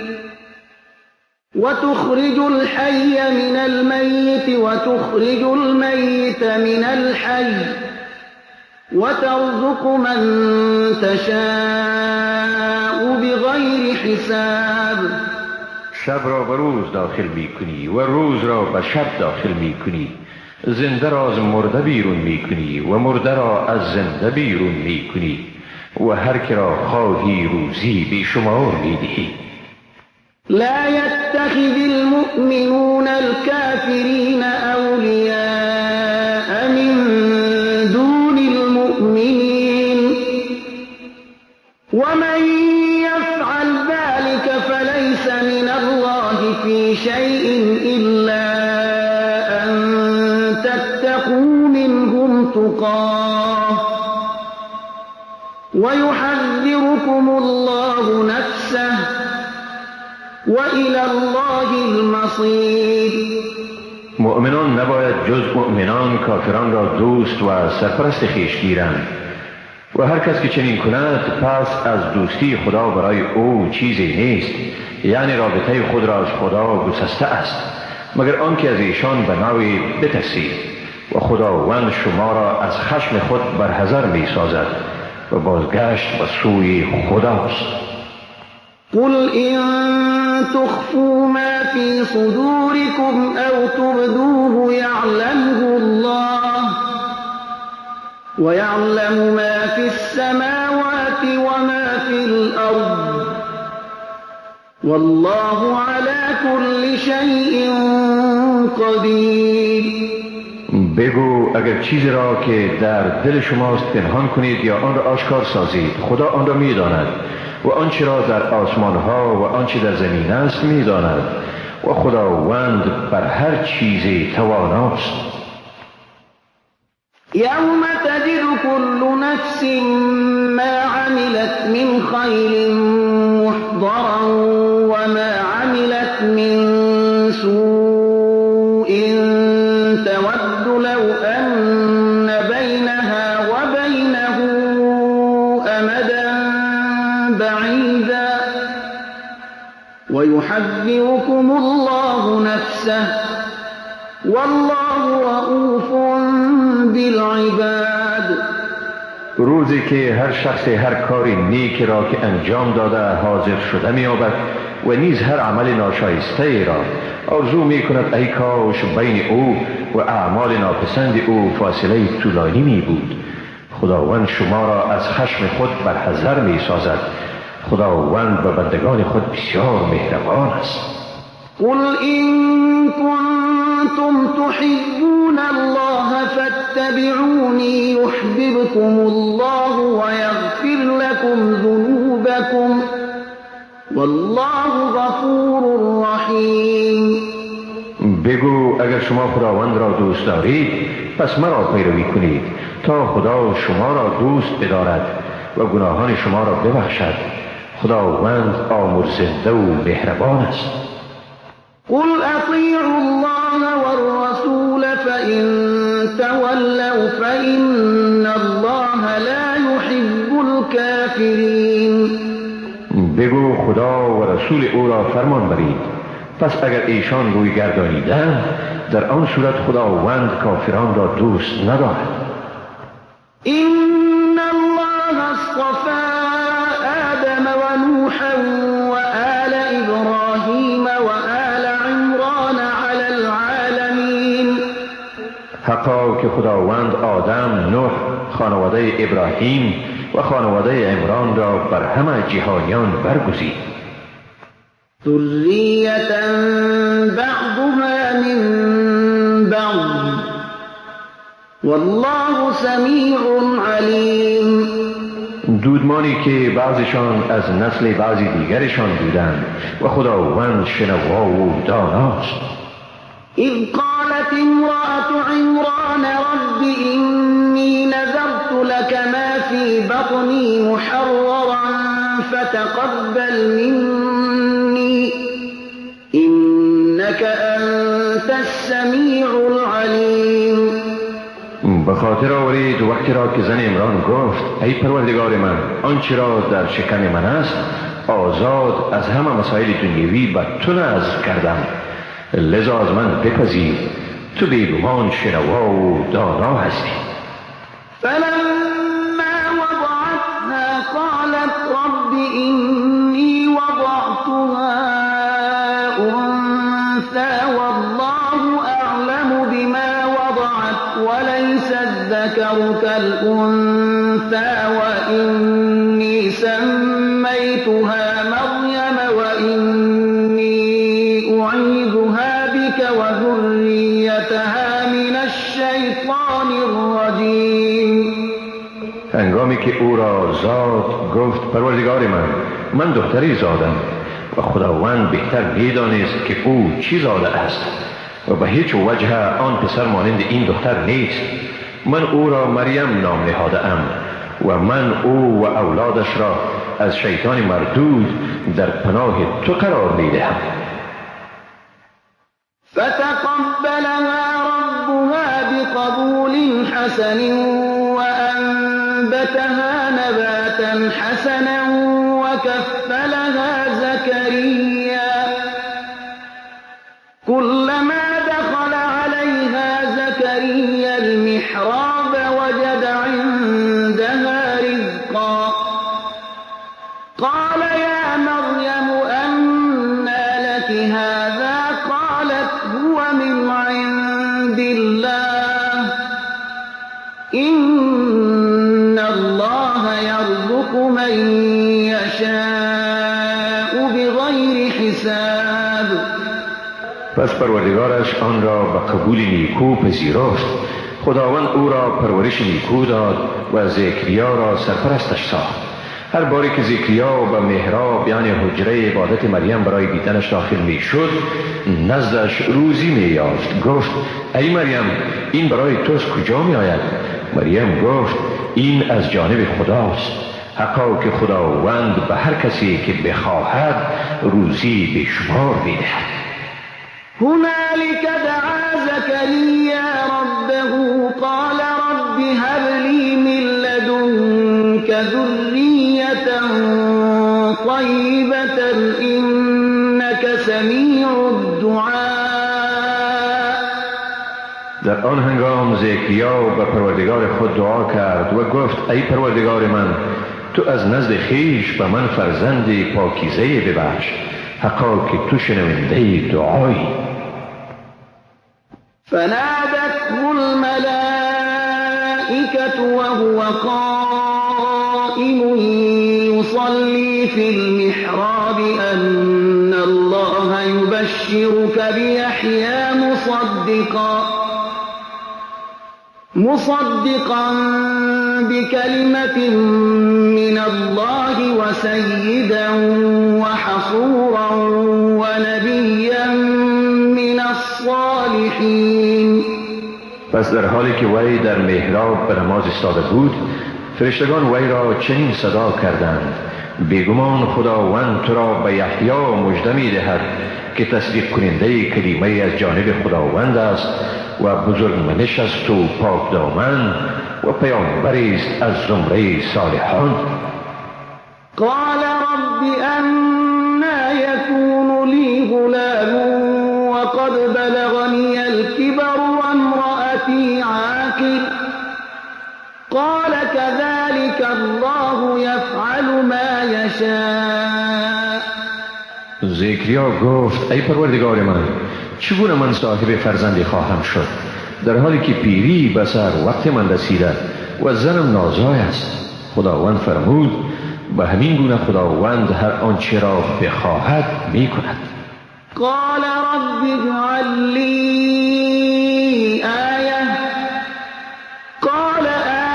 وتخرج الحي من الميت وتخرج الميت من الحي وترزق من تشاء بغير حساب. شب را به روز داخل می کنی و روز را به شب داخل می کنی. زنده را از مرده بیرون می کنی و مرده را از زنده بیرون می کنی و هر که را خواهی روزی بیشمار می دهی. لا يتخذ المؤمنون الكافرين أولياء من دون المؤمنين ومن يفعل ذلك فليس من الله في شيء إلا أن تتقوا منهم تقاه ويحذركم الله نفسه وإلى الله المصير. مؤمنان نباید جز مؤمنان کافران را دوست و سرپرست خویش گیرند و هر کس که چنین کند پس از دوستی خدا برای او چیزی نیست، یعنی رابطه خود را از خدا گسسته است، مگر آنکه از ایشان به نوعی بترسید و خداوند شما را از خشم خود برحذر می سازد و بازگشت به سوی خداست. قل إن تخفوا ما في صدوركم أو تبدوه يعلمه الله ويعلم ما في السماوات وما في الأرض والله على كل شيء قدير. بگو اگر چیزی را که در دل شماست پنهان کنید یا آن را آشکار سازید، خدا آن را می داند و آنچه را در آسمان ها و آنچه در زمین است می داند و خداوند بر هر چیزی تواناست. يوم تجد كل نفس ما عملت من خير محضرا وما عملت من سوء تود لو أن بينها وبينه أمدا بعيدا ويحذركم الله نفسه والله رؤوف بالعباد. روزی که هر شخص هر کاری نیک را که انجام داده حاضر شده می یابد و نیز هر عمل ناشایسته را آرزو می کند ای کاش بین او و اعمال ناپسند او فاصله طولانی می بود. خداوند شما را از خشم خود برحذر می سازد. خداوند به بندگان خود بسیار مهربان است. قل إن كنتم تحبون الله فاتبعوني يحببكم الله ويغفر لكم ذنوبكم والله غفور رحیم. بگو اگر شما خداوند را دوست دارید پس مرا پیروی کنید تا خدا شما را دوست بدارد و گناهان شما را ببخشد. خداوند آمرزنده و مهربان است. قل أطيعوا الله والرسول فإن تولوا فإن الله لا يحب الكافرين. بگو خدا و رسول او را فرمان برید، پس اگر ایشان روی گردانیدند در آن صورت خداوند کافران را دوست ندارد. إن الله اصطفى آدم ونوحا وآل إبراهيم وآل عمران على العالمين. حقا که خداوند آدم، نوح، خانواده ابراهیم و خانواده عمران را بر همه جهانیان برگزید. ذریة بعضها من بعض والله سمیع علیم. دودمانی که بعضشان از نسل بعضی دیگرشان بودند و خداوند شنوا و داناست. اذ قالت امرأة عمران رب إني نذرت لك ما في بطني محررا فتقبل مني إنك أنت السميع العليم. به خاطر آورید وقتی را که زن عمران گفت ای پروردگار من آنچه را در شکم من است آزاد از همه مسائل دنیوی به تو نذر کردم، لذا از من بپذیر، تو بیگمان شنوا و دانا هستی. فلما وضعتها قالت رب إني وضعتها أنثى والله أعلم بما وضعت وليس الذكر كالأنثى وإني سميتها مريم وإني أعيذها بك وذريتها من الشيطان الرجيم. هنگامی که او را زاد گفت پروردگار من دختری زادم و خداوند بهتر می‌دانست که او چی زاده است و به هیچ وجه آن پسر مانند این دختر نیست. من او را مریم نام نهاده ام و من او و اولادش را از شیطان مردود در پناه تو قرار میدهم. فتقبلها ربها بقبول حسن وأنبتها نباتا حسنا وكفلها زكريا كلما دخل عليها زكريا المحراب وجد عندها رزقا قال يا مريم أنى لك هذا قالت هو من عند الله إن الله يرزق من يشاء بغير حساب. پس پروردگارش آن را به قبول نیکو پذیرفت. خداوند او را پرورش نیکو داد و زکریا را سرپرستش ساخت. هر باری که زکریا به محراب یعنی حجره عبادت مریم برای دیدنش داخل می شد نزدش روزی می یافت. گفت ای مریم این برای تو از کجا می آید؟ مریم گفت این از جانب خداست. حقا که خداوند به هر کسی که بخواهد روزی به شمار می دهد. هنالك دعا زكريا ربه قال رب هب لي من لدنك ذرية طيبة إنك سميع الدعاء. در آن هنگام زکریا به پروردگار خود دعا کرد و گفت ای پروردگار من تو از نزد خویش به من فرزندی پاکیزه ببخش، حقا که تو شنونده دعایی. فنادته الملائكة وهو قائم يصلي في المحراب أن الله يبشرك بيحيى مصدقا بكلمة من الله وسيدا وحصورا ونبيا من الصالحين. پس در حالی که وی در محراب به نماز ایستاده بود فرشتگان وی را چنین صدا کردند بیگمان خداوند تو را به یحیی مژده می دهد که تصدیق کننده کلمه از جانب خداوند است و بزرگمنش است و پاک دامن و پیامبری است از زمره صالحان. قال رب أنا يكون لي غلام وقد بلغني الكبر وامرأتي عاقر قال كذلك الله يفعل ما يشاء. زکریا گفت ای پروردگار من چگونه من صاحب فرزندی خواهم شد در حالی که پیری به سر وقت من رسیده و زنم نازای است؟ خداوند فرمود به همین گونه خداوند هر آنچه را بخواهد می کند. قال رب اجعل لي آية قال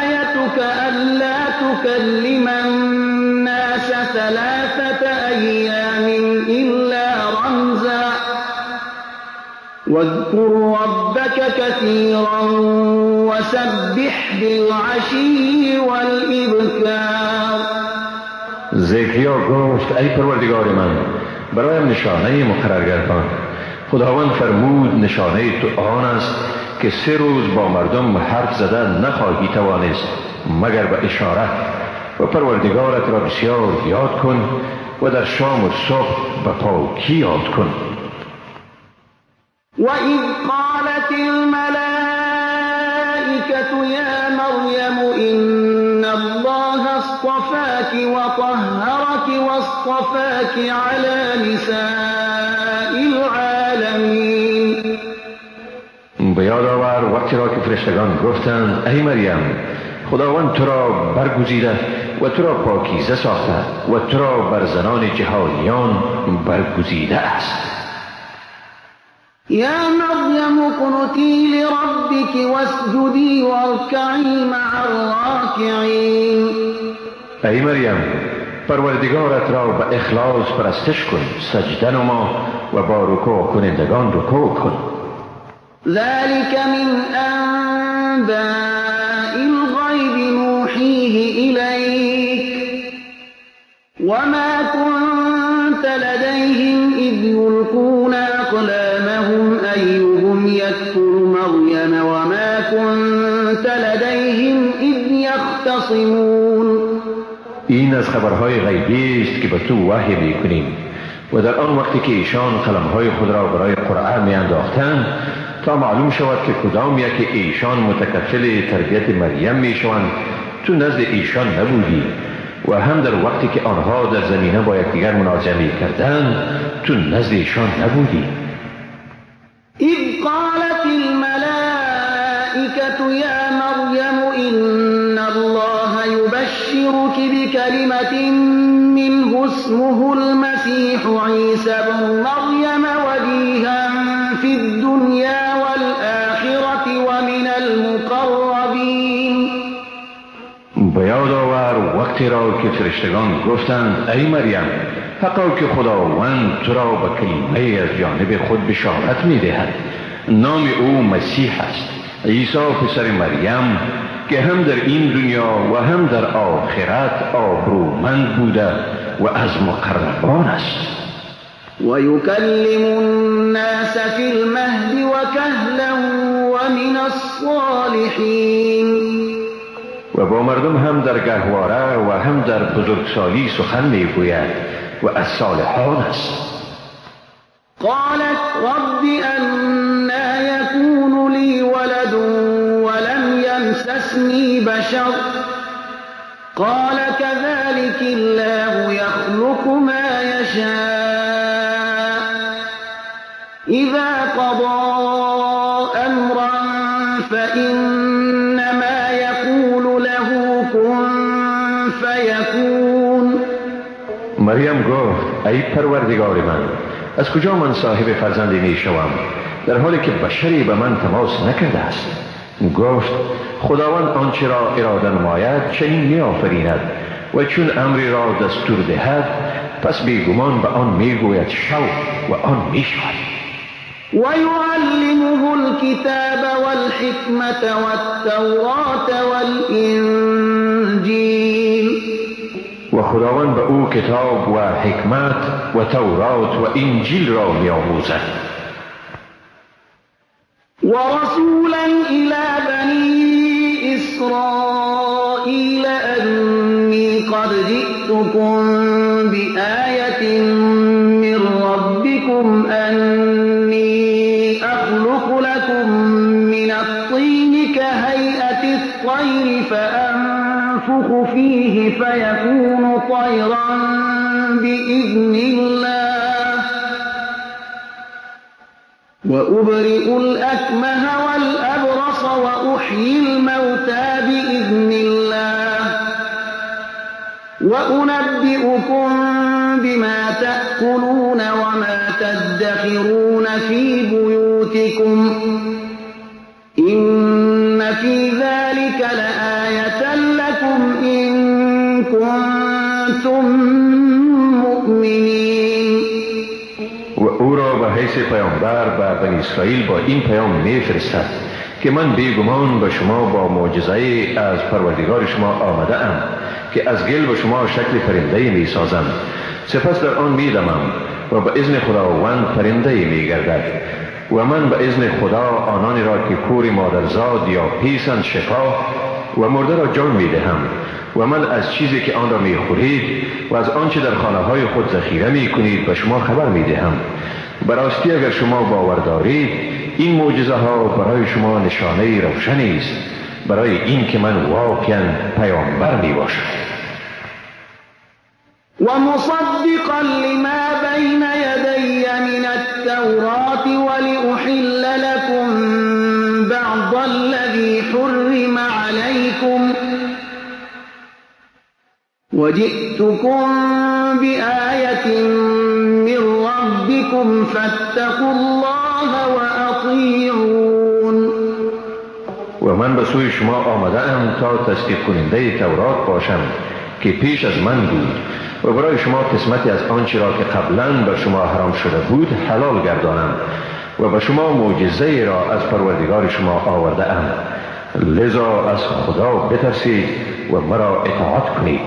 آيتك ألا تكلم الناس 3 أيام إلا رمزا واذكر ربك كثيرا وسبح بالعشي والإبكار. زکریا گفت ای پروردگار من برایم نشانه مقرر گردان. خداوند فرمود نشانه تو آن است که 3 روز با مردم حرف زدن نخواهی توانست مگر به اشارت و پروردگارت را بسیار یاد کن و در شام و صبح به پاکی یاد کن. وَإِذْ قَالَتِ الْمَلَائِكَةُ يَا مَرْيَمُ إِنَّ اللَّهَ اصْطَفَاكِ وَطَهَّرَكِ وَاصْطَفَاكِ عَلَى نِسَاءِ الْعَالَمِينَ. به یاد آور وقتی را که فرشتگان گفتند ای مریم خداوند تو را برگزیده و تو را پاکیزه ساخته و تو را بر زنان جهانیان برگزیده است. يا مريم اقنتي لربك واسجدي واركعي مع الراكعين. ای مریم پروردگارت را به اخلاص پرستش کن، سجده نما و با رکوع کنندگان رکوع کن. ذلك من أنباء الغيب نوحيه إليك وما كنت لديهم إذ يلقون أقلامهم أيهم يكفر مريم وما كنت لديهم إذ يختصمون. این از خبرهای غیبی است که به تو وحی میکنیم و در آن وقتی که ایشان قلمهای خود را برای قرآن میانداختند تا معلوم شود که کدام یک ایشان متکفل تربیت مریم میشوند تو نزد ایشان نبودی و هم در وقتی که آنها در زمینه با یکدیگر مناظره میکردند تو نزد ایشان نبودی. إذ قالت الملائكة يا مريم إن الله يبشرك بكلمة منه اسمه المسيح عيسى بن مريم وجيها في الدنيا والآخرة ومن المقربين. به یاد آور وقتی را که فرشتگان گفتند ای مریم حقا که خداوند تو را به کلمه از جانب خود بشارت می‌دهد، نام او مسیح است، عیسی پسر مریم که هم در این دنیا و هم در آخرت آبرومند بوده و از مقربان است. ويكلم الناس في المهد وكهلا ومن الصالحين. و با مردم هم در گهواره و هم در بزرگسالی سخن میگوید و از صالحان است. قالت رب أنى يكون لي ولد ولم يمسسني بشر قال كذلك الله يخلق ما يشاء إذا قضى أمرا فإنما يقول له كن فيكون. مریم گفت ای پروردگار من از کجا من صاحب فرزندی می شوم در حالی که بشری به من تماس نکرده است؟ گفت خداوند آنچه را اراده نماید چنین می آفریند و چون امری را دستور دهد پس بیگمان به آن می گوید شو و آن می شود. ويعلمه الكتاب والحكمة والتوراة والإنجيل. و خداوند به او کتاب و حکمت و تورات و انجیل را می آموزد. ورسولا إلى بني إسرائيل أني قد جئتكم بآية من ربكم أني أخلق لكم من الطين كهيئة الطير فأنفخ فيه فيكون طيرا بإذن الله وأبرئ الأكمه والأبرص وأحيي الموتى بإذن الله وأنبئكم بما تأكلون وما تدخرون في بيوتكم إن في ذلك لآية لكم إن كنتم مؤمنين. و او را به حیث پیامبر به بنی اسرائیل با این پیام میفرستد که من بیگمان به شما با معجزه از پروردگار شما آمده ام که از گل به شما شکل پرنده می سازم، سپس در آن می دمم و به اذن خداوند پرنده می گردد و من به اذن خدا آنانی را که کور مادرزاد یا پیسند شفا و مرده را جان می دهم و من از چیزی که آن را می خورید و از آنچه در خانه های خود ذخیره می کنید به شما خبر می دهم. براستی اگر شما باور دارید این معجزه ها برای شما نشانه روشنی است برای این که من واقعا پیامبر می باشم. ومصدقا لما بين يدي من التوراة ولأحل لكم بعض الذي حرم عليكم وجئتكم بآية من ربكم فاتقوا الله وأطيعون. و من به سوی شما آمده ام تا تصدیق کننده تورات باشم که پیش از من بود و برای شما قسمتی از آنچه را که قبلا بر شما حرام شده بود حلال گردانم و به شما معجزه را از پروردگار شما آورده ام. لذا از خدا بترسید و مرا اطاعت کنید.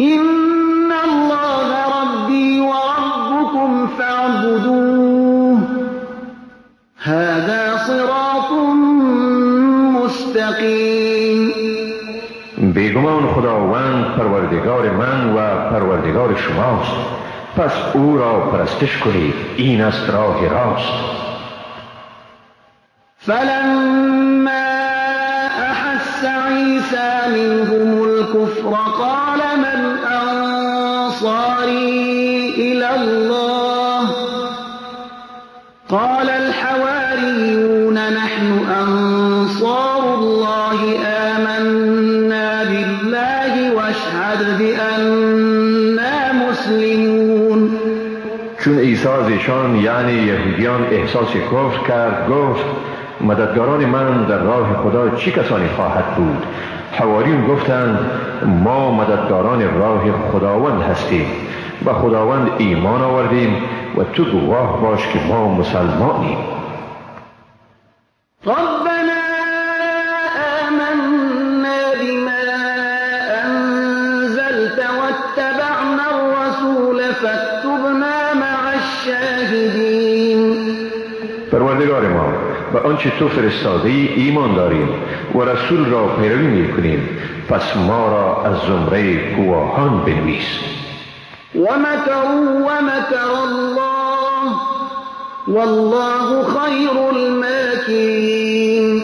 إن الله ربي وربكم فاعبدوه هذا صراط مستقیم. بیگمان خداوند پروردگار من و پروردگار شماست، پس او را پرستش کنید، این است راه راست. فلما أحس عيسى منهم الكفر قال من أنصاري إلى الله قال الحواريون نحن أنصار الله آمنا بالله واشهد بأننا مسلمون. چون عیسی از ایشان یعنی یهودیان احساس کفر کرد گفت مددگاران من در راه خدا چی کسانی خواهد بود؟ حواریون گفتند ما مددگاران راه خداوند هستیم، به خداوند ایمان آوردیم و تو گواه باش که ما مسلمانیم. ربنا آمنا بما أنزلت واتبعنا الرسول فاكتبنا مع الشاهدين. پروردگار ما به آنچه تو فرستاده ای ایمان داریم و رسول را پیروی می کنیم، پس ما را از زمره گواهان بنویس. ومكروا ومكر الله والله خير الماكرين.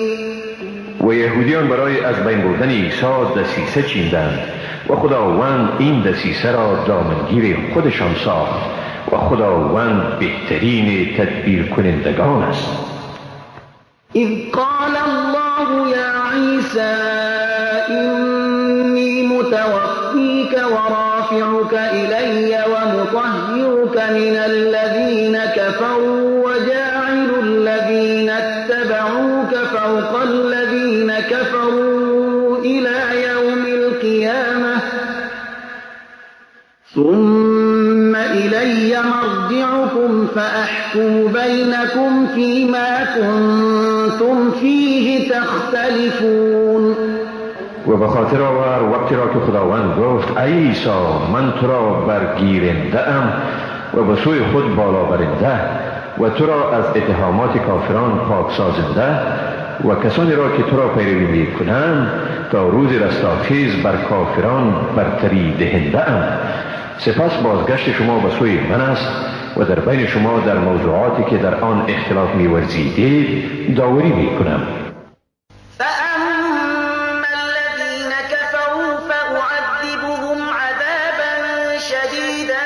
و یهودیان برای از بین بردن عیسی دسیسه چیندند و خداوند این دسیسه را دامنگیر خودشان ساخت و خداوند بهترین تدبیر کنندگان است. إذ قال الله يا عيسى إني متوفيك ورافعك إلي ومطهرك من الذين كفروا وجاعل الذين اتبعوك فوق الذين كفروا إلى يوم القيامة ثم إلي مرجعكم فأحكم بينكم فيما كنتم فيه تختلفون. و به خاطر آور وقتی را که خداوند گفت ای عیسی من تو را برگیرنده ام و به سوی خود بالا برنده و تو را از اتهامات کافران پاک سازنده و کسانی را که تو را پیروی می کنند تا روز رستاخیز بر کافران برتری دهنده ام. سپس بازگشت شما به سوی من است و در بین شما در موضوعاتی که در آن اختلاف می ورزیدید داوری می کنم. فأما الذين كفروا فأعذبهم عذابا شديدا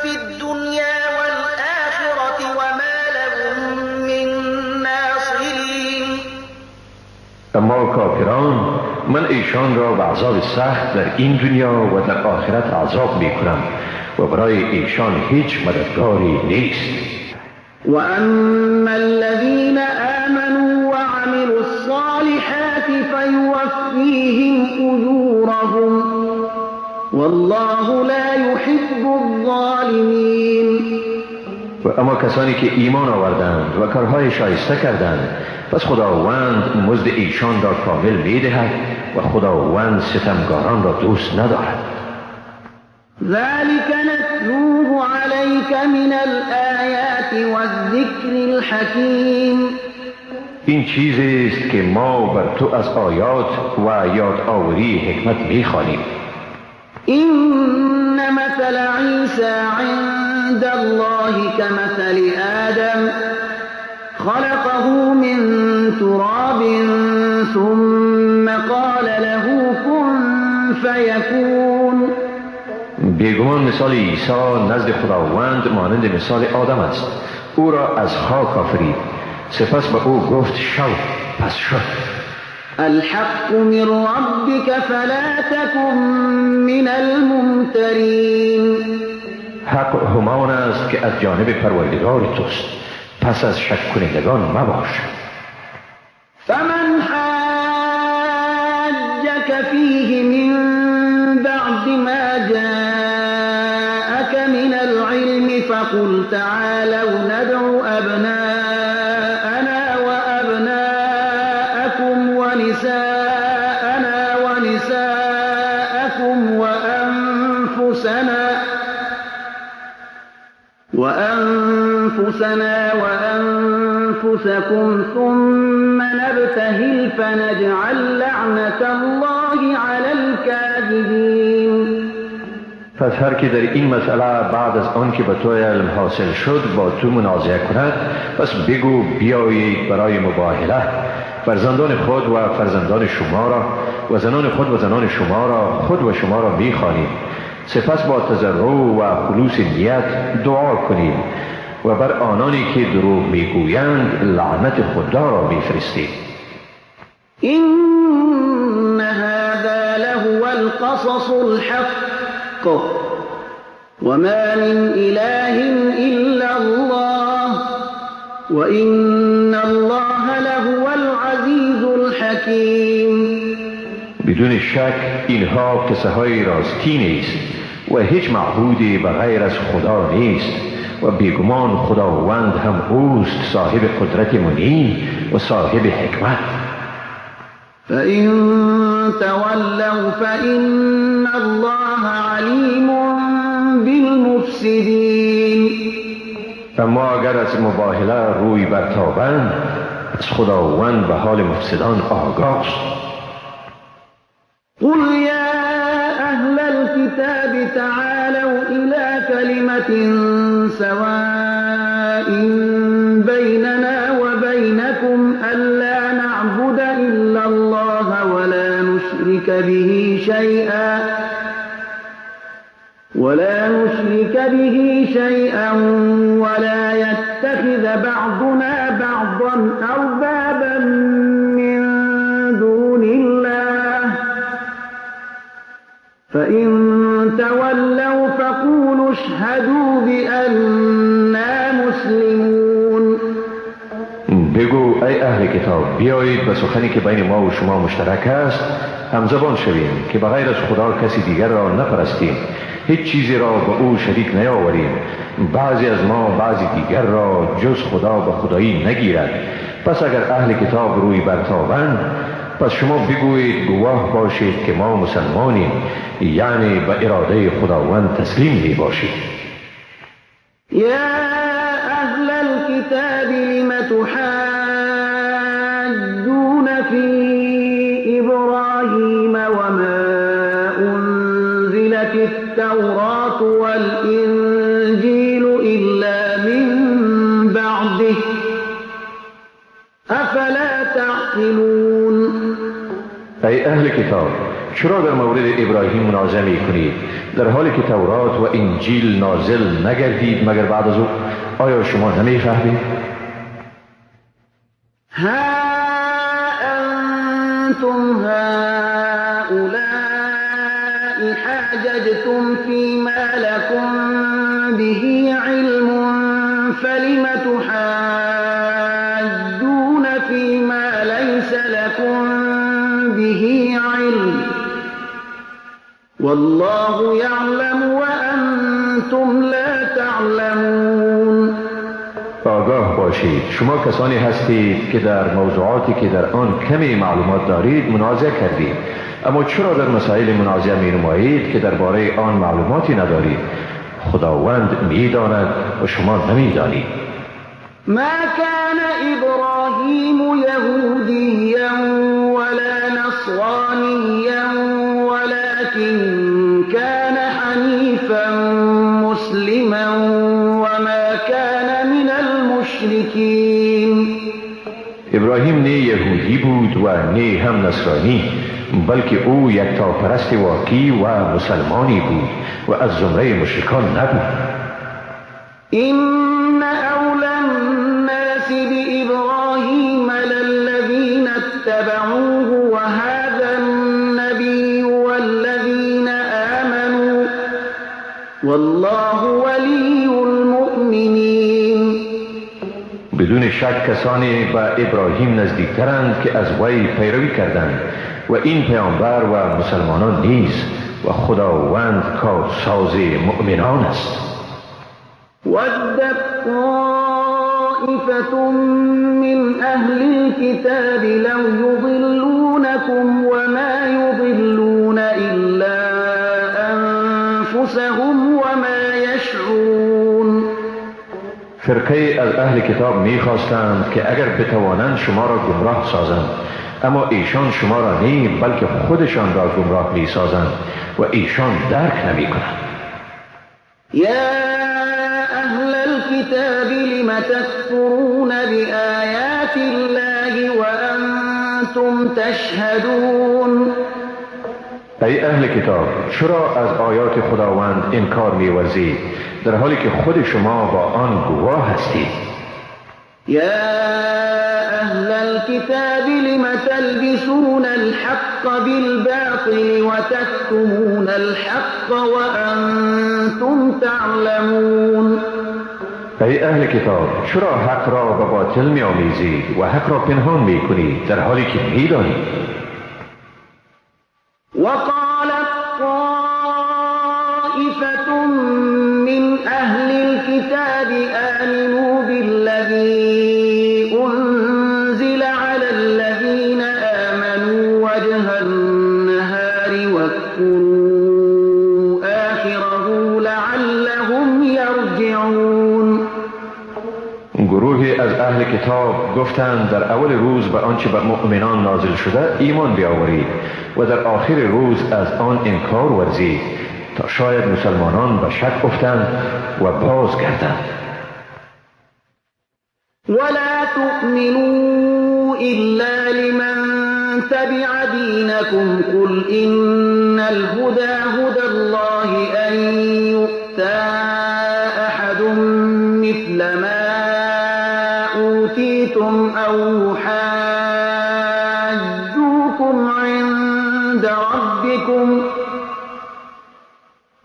في الدنيا والآخرة وما لهم من ناصرين. اما کافران من ایشان را به عذاب سخت در این دنیا و در آخرت عذاب می کنم و برای ایشان هیچ مددگاری نیست. وأما الذين آمنوا وعملوا الصالحات فيوفيهم أجورهم والله لا يحب الظالمين. و اما کسانی که ایمان آوردند و کارهای شایسته کردند پس خداوند مزد ایشان را کامل می دهد و خداوند ستمگاران را دوست ندارد. ذلك نتلوه عليك من الآيات والذكر الحكيم. این چیزی است که ما بر تو از آیات و یاد آوری حکمت می‌خوانیم. إن مثل عيسى عند الله كمثل آدم خلقه من تراب ثم قال له كن فيكون. بیگمان مثال عیسی نزد خداوند مانند مثال آدم است. او را از خاک آفرید، سپس به او گفت شو، پس شد. الحق من ربك فلا تكن من الممترين. حق همان است که از جانب پروردگار توست، پس از شک کنندگان مباش. فمن حاجك فيه من بعد ما جاءك من العلم فقل تعالوا ندعو أبناءنا وأبناءكم ونساءنا ونساءكم وأنفسنا وأنفسكم ثم نبتهل فنجعل لعنة الله على الكاذبين. پس هر که در این مسئله بعد از آن که به تو علم حاصل شد با تو منازعه کند، پس بگو بیایید برای مباهله. فرزندان خود و فرزندان شما را و زنان خود و زنان شما را خود و شما را می‌خوانید، سپس با تضرع و خلوص نیت دعا کنید و بر آنانی که دروغ میگویند لعنت خدا را میفرستید. إن هذا لهو القصص الحق وما من إله إلا الله وإن الله لهو العزيز الحكيم. بدون شک اینها قصه های راستی نیست و هیچ معبودی بغیر از خدا نیست و بیگمان خداوند هم اوست صاحب قدرت منین و صاحب حکمت. فإن تولوا فإن الله عليم بالمفسدين. اما اگر از مباهله روی برتابند، از خداوند به حال مفسدان آگاه است. قل يا أهل الكتاب تعالوا إلى كلمة سواء بيننا وبينكم ألا نعبد إلا الله ولا نشرك به شيئا ولا يتخذ بعضنا بعضا أربابا من دون الله فإن تولوا فقولوا اشهدوا بأننا مسلمون. بگو ای اهل کتاب، بیایید به سخنی که بین ما و شما مشترک است همزبان شویم که بغیر از خدا کسی دیگر را نپرستیم، هیچ چیزی را به او شریک نیاوریم، بعضی از ما بعضی دیگر را جز خدا به خدایی نگیرد. پس اگر اهل کتاب روی برتابند، پس شما بگویید گواه باشید که ما مسلمانیم، یعنی به اراده خداوند تسلیم می باشید. یا اهل الكتاب لم تحاجون فی ابراهیم وما انزلت التوراة والانجیل الا من بعده افلا تعقلون. ای اهل کتاب، چرا در مورد ابراهیم منازعه می کنید در حالی که تورات و انجیل نازل نگردید مگر بعد از او؟ آیا شما نمی فهمید؟ ها انتم هؤلاء حاججتم فيما لكم به علم فلم تحاجون فيما ليس لكم به علم والله يعلم وأنتم لا تعلمون. آگاه باشید، شما کسانی هستید که در موضوعاتی که در آن کمی معلومات دارید منازعه کردید، اما چرا در مسائل منازعه می نمایید که درباره آن معلوماتی ندارید؟ خداوند می داند و شما نمی دانید. ما كان إبراهيم يهوديا ولا نصرانيا ولكن كان حنيفا مسلما وما كان من المشركين. ابراهیم نه یهودی بود و نه هم نصرانی، بلکه او یکتاپرست واقعی و مسلمانی بود و از زمره مشرکان نبود. إن أولى الناس بإبراهيم للذين اتبعوه وهذا النبي والذين آمنوا والله ولي المؤمنين. بدون شک کسانی به ابراهیم نزدیکترند که از وی پیروی کردند و این پیامبر و مسلمانان نیز و خداوند کارساز مؤمنان است. ودت طائفة من أهل الكتاب لو يضلونكم وما يضلون إلا أنفسهم وما يشعرون. فرقه از اهل کتاب میخواستند که اگر بتوانند شما را گمراه سازند، اما ایشان شما را نه بلکه خودشان را گمراه میسازند و ایشان درک نمیکنند. يا أهل الكتاب لم تكفرون بآيات الله وأنتم تشهدون. ای اهل کتاب، چرا از آیات خداوند انکار می‌ورزید در حالی که خود شما با آن گواه هستید؟ يا أهل الكتاب لم تلبسون الحق بالباطل وتكتمون الحق وأنتم تعلمون. ای اهل کتاب، چرا حق را به باطل می‌آمیزید و حق را پنهان می‌کنید در حالی که می‌دانید؟ وقالت طائفة من أهل الكتاب آمنوا بالذي أنزل على الذين آمنوا وجه النهار واكفروا آخره لعلهم يرجعون. گروهی از اهل کتاب گفتند در اول روز به آنچه به مؤمنان نازل شده ایمان بیاورید و در آخر روز از آن انکار ورزید تا شاید مسلمانان به شک افتند و بازگردند. ولا تؤمنوا إلا لمن تبع دينكم قل إن الهدى هدى الله أن يؤتى أحد مثل ما أوتيتم أو يحاجوكم عند ربكم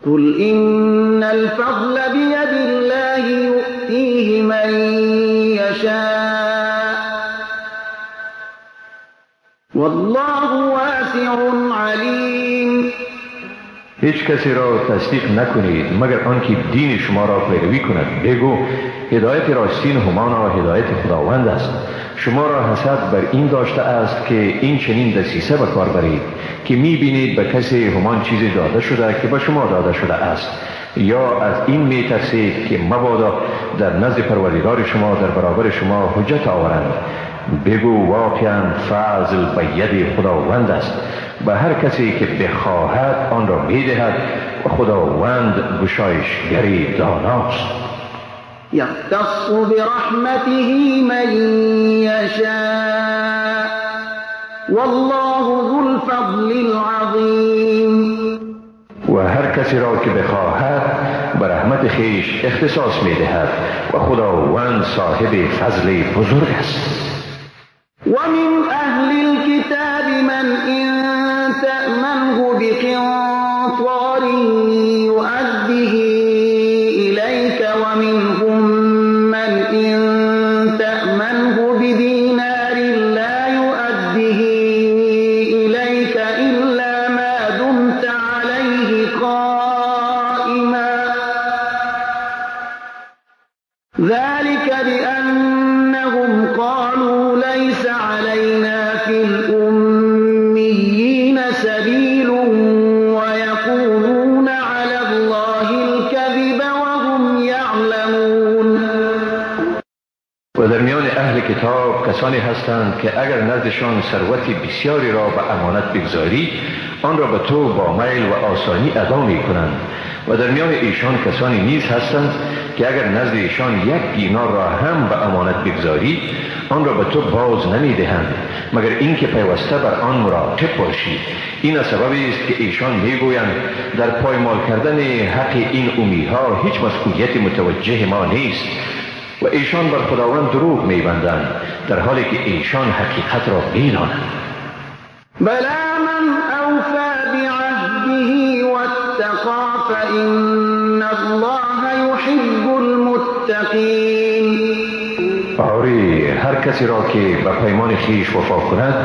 قل إن الفضل بيد الله يؤتيه من يشاء والله واسع عليم. هیچ کسی را تصدیق نکنید مگر آنکه دین شما را پیروی کند. بگو هدایت راستین همانا هدایت خداوند است. شما را حسد بر این داشته است که این چنین دسیسه به کار برید که می بینید به کسی همان چیزی داده شده که به شما داده شده است، یا از این می ترسید که مبادا در نزد پروردگار شما در برابر شما حجت آورند. بگو واقعا فضل به ید خداوند است، به هر کسی که بخواهد آن را می دهد و خداوند گشایشگری داناست. يختص برحمته من يشاء والله ذو الفضل العظیم. و هر کسی را که بخواهد به رحمت خیش اختصاص می دهد و خداوند صاحب فضل بزرگ است. ومن أهل الكتاب من إن تأمنه بقنطار يؤده إليك ومنهم من إن تأمنه بدينار لا يؤده إليك إلا ما دمت عليه قائما ذلك بأنهم قالوا ليس علينا في الأمين کتاب کسانی هستند که اگر نزدشان ثروت بسیاری را به امانت بگذاری آن را به تو با میل و آسانی ادا می کنند و در میان ایشان کسانی نیز هستند که اگر نزد ایشان یک دینار را هم به امانت بگذاری آن را به تو باز نمی دهند مگر اینکه پیوسته بر آن مراقب باشی. این سببی است که ایشان می گویند در پایمال کردن حق این امیها هیچ مسئولیت متوجه ما نیست و ایشان بر خداوند دروغ می بندند در حالی که ایشان حقیقت را می دانند. بلى من أوفى بعهده واتقى فإن الله يحب المتقين. آری هر کسی را که به پیمان خیش وفا کند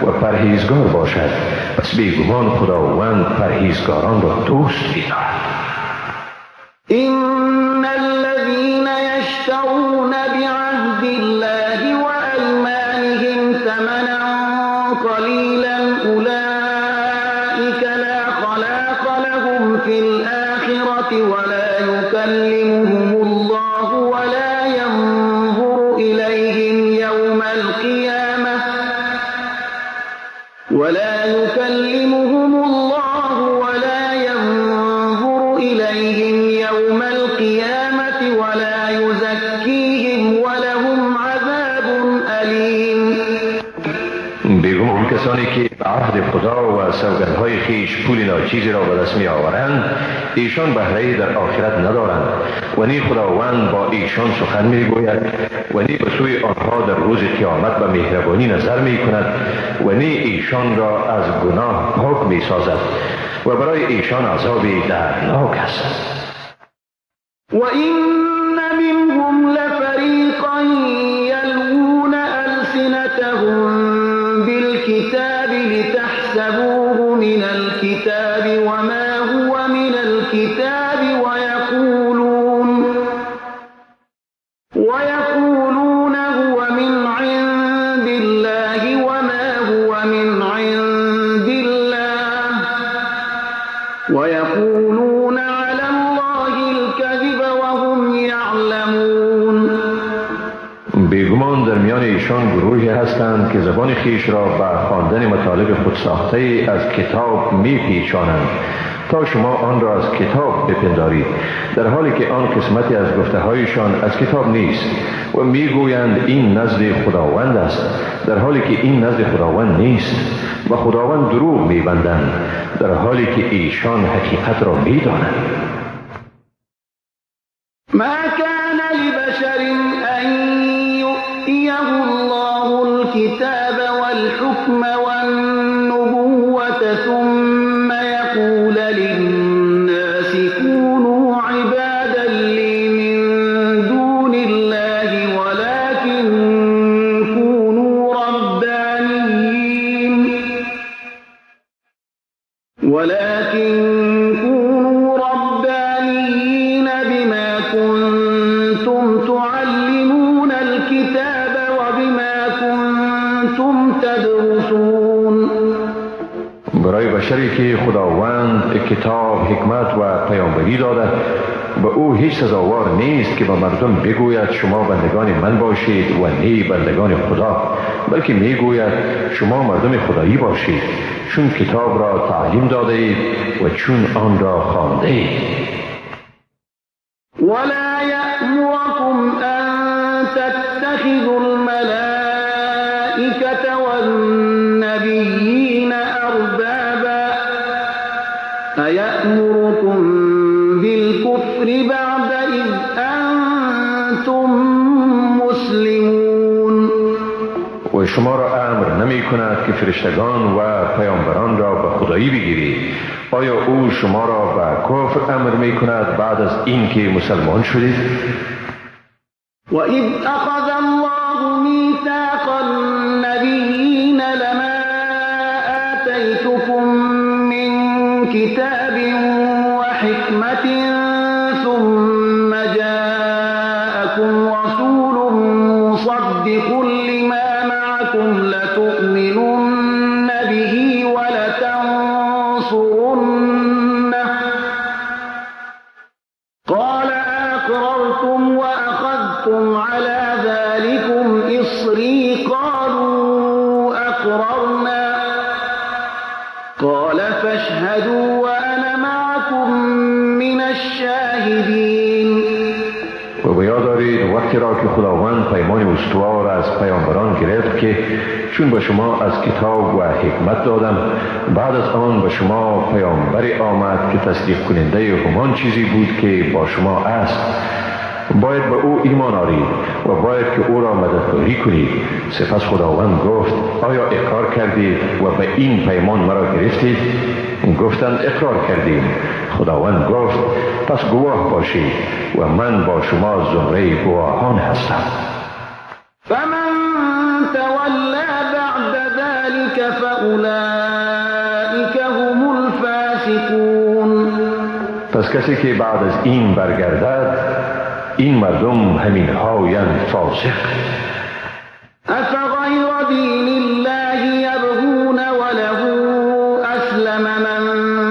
و پرهیزگار باشد پس بیگمان خداوند پرهیزگاران را دوست می‌دارد. إن الذين يشترون بعهد الله وأيمانهم ثمنا قليلا أولئك لا خلاق لهم في الآخرة ولا يكلمهم الله ولا ينظر إليهم يوم القيامة ولا يكلمهم الله ولا ينظر إليهم يوم القيامة ولا يزكيهم ولهم عذاب أليم. بیگمان کسانی که به عهد خدا و سوگندهای خیش پول ناچیزی را به دست می آورند ایشان بهره در آخرت ندارند و نی خداوند با ایشان سخن می گوید و نی به سوی آنها در روز قیامت به مهربانی نظر می کند و نی ایشان را از گناه پاک می سازد و برای ایشان عذابی دردناک است. وَإِنَّ مِنْهُمْ لَفَرِيقًا يَلْوُونَ أَلْسِنَتَهُم بالكتاب لتحسبوه من الكتاب وما هو من الكتاب ويقولون هو من عند الله وما هو من عند الله ويقولون على الله الكذب وهم يعلمون. بیگمان در میان ایشان گروهی هستند که زبان خیش را به خواندن مطالب خود ساخته از کتاب می پیچانند تا شما آن را از کتاب بپندارید در حالی که آن قسمتی از گفته هایشان از کتاب نیست و می گویند این نزد خداوند است در حالی که این نزد خداوند نیست و خداوند دروغ می بندند در حالی که ایشان حقیقت را می دانند. ما كان لبشر أن يؤتيه الله الكتاب والحكم والنبوة ثم يقول للناس كونوا عبادا لي من دون الله ولكن كونوا ربانيين بما كنتم تعلمون الكتاب وبما كنتم تدرسون. برای بشری که خداوند کتاب، حکمت و پیامبری داده به او هیچ سزاوار نیست که به مردم بگوید شما بندگان من باشید و نی بندگان خدا، بلکه میگوید شما مردم خدایی باشید چون کتاب را تعلیم داده اید و چون آن را خوانده اید. ولا يأمركم أن تتخذوا الملائكة والنبيين أربابا أيأمركم بالكفر بعد إذ أنتم مسلمون. و شما را امر نمی کند که فرشتگان و پیامبران را به خدایی بگیرید. آیا او شما را به کفر امر می کند بعد از اینکه مسلمان شدید؟ وَإِذْ أَخَذَ اللَّهُ مِيثَاقَ النَّبِيِّينَ لَمَا آتَيْتُكُم مِّن كِتَابٍ وَحِكْمَةٍ ثُمَّ جَاءَكُمْ رَسُولٌ مُّصَدِّقٌ لِّمَا مَعَكُمْ لَتُؤْمِنُنَّ بِهِ وَلَتَنصُرُنَّهُ قَالَ أَقْرَرْتُمْ وَأَخَذْتُمْ عَلَى ذَلِكُمْ إِصْرِي قال فاشهدوا وأنا معكم من الشاهدين. و به یاد دارید وقتی را که خداوند پیمان استوار از پیامبران گرفت که چون به شما از کتاب و حکمت دادم، بعد از آن به شما پیامبری آمد که تصدیق کننده همان چیزی بود که با شما است. باید به او ایمان آورید و باید که او را مددکاری کنید. سپس خداوند گفت آیا اقرار کردید و به این پیمان مرا گرفتید؟ گفتند اقرار کردیم. خداوند گفت پس گواه باشید و من با شما زمره گواهان هستم. فمن تولى بعد ذلك فأولئك هم الفاسقون. پس کسی که بعد از این برگردد، این مردم همین هایند فاسق. أفغير دين الله يبغون وله أسلم من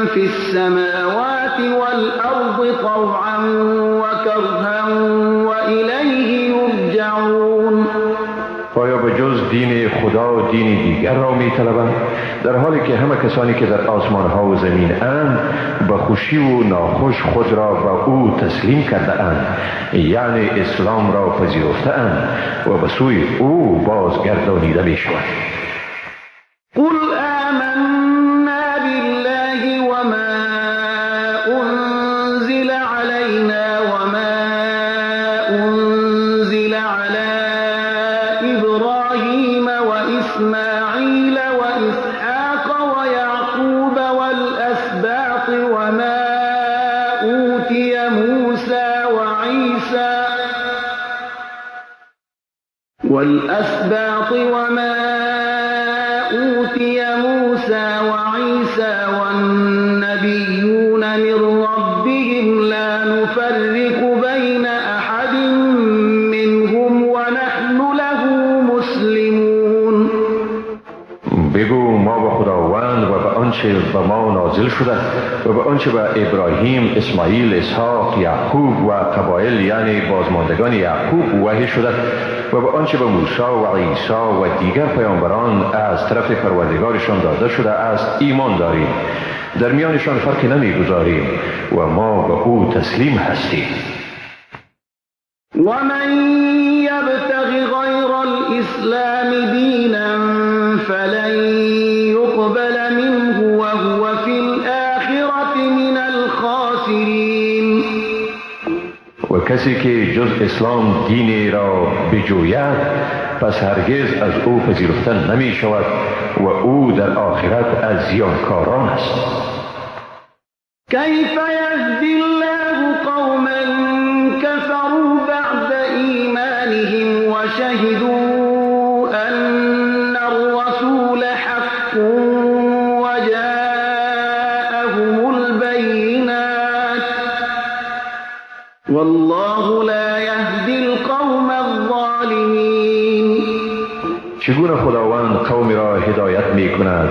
في السماوات والأرض طوعا وكرها وإليه يرجعون. آیا به جز دین خدا دین دیگر را می طلبند؟ در حالی که همه کسانی که در آسمان ها و زمین اند به خوشی و ناخوش خود را به او تسلیم کرده اند، یعنی اسلام را پذیرفته اند و به سوی او بازگردانیده می شوند. قل آمنا بالله وما أنزل علينا وما أنزل على إبراهيم وإسماعيل وإسحاق ويعقوب والأسباط وما أوتي موسى وعيسى والنبيون من ربهم لا نفرق بين أحد منهم ونحن له مسلمون. بگو ما به خداوند و به آنچه به ما نازل شده و به آنچه به ابراهیم، اسماعیل، اسحاق، یعقوب و قبایل یعنی بازماندگان یعقوب وحی شده و به آنچه به موسی و عیسی و دیگر پیامبران از طرف پروردگارشان داده شده است ایمان داریم. در میانشان فرقی نمیگذاریم و ما به او تسلیم هستیم. ومن يبتغ غير الإسلام دينا فلن يقبل منه وهو في الآخرة من الخاسرين. و کسی که جز اسلام دینی را بجوید پس هرگز از او پذیرفته نمی شود و او در آخرت از زیانکاران است. كيف يهدي الله قوما كفروا بعد إيمانهم وشهدوا أن الرسول حق وجاءهم البينات والله لا يهدي القوم الظالمين. چگونه خداوند قومی را هدایت می کند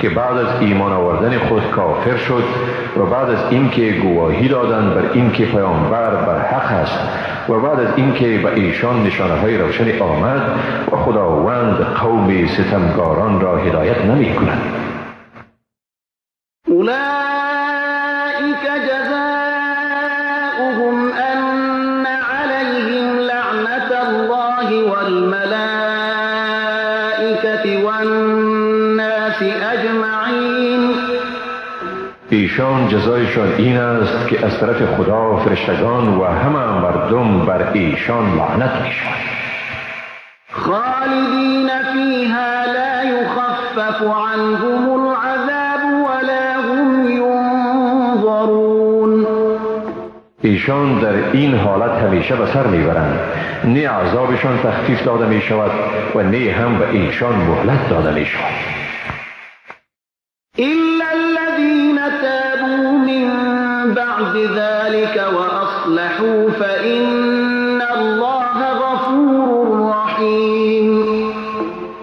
که بعد از ایمان آوردن خود کافر شد و بعد از اینکه گواهی دادند بر اینکه پیامبر بر حق است و بعد از اینکه به ایشان نشانه های روشن آمد و خداوند قوم ستمگاران را هدایت نمی کند. أولئك جزاؤهم أن عليهم لعنة الله والملائكة والناس أجمعين. ایشان جزایشان این است که از طرف خدا، فرشتگان و همه مردم بر ایشان لعنت می شود. خالدین فیها لا یخفف عنهم العذاب ولا هم ینظرون. ایشان در این حالت همیشه به سر میبرند، نه عذابشان تخفیف داده می شود و نه هم به ایشان مهلت داده می شود. إلا الذين تابوا من بعد ذلك وأصلحوا فإن الله غفور رحيم.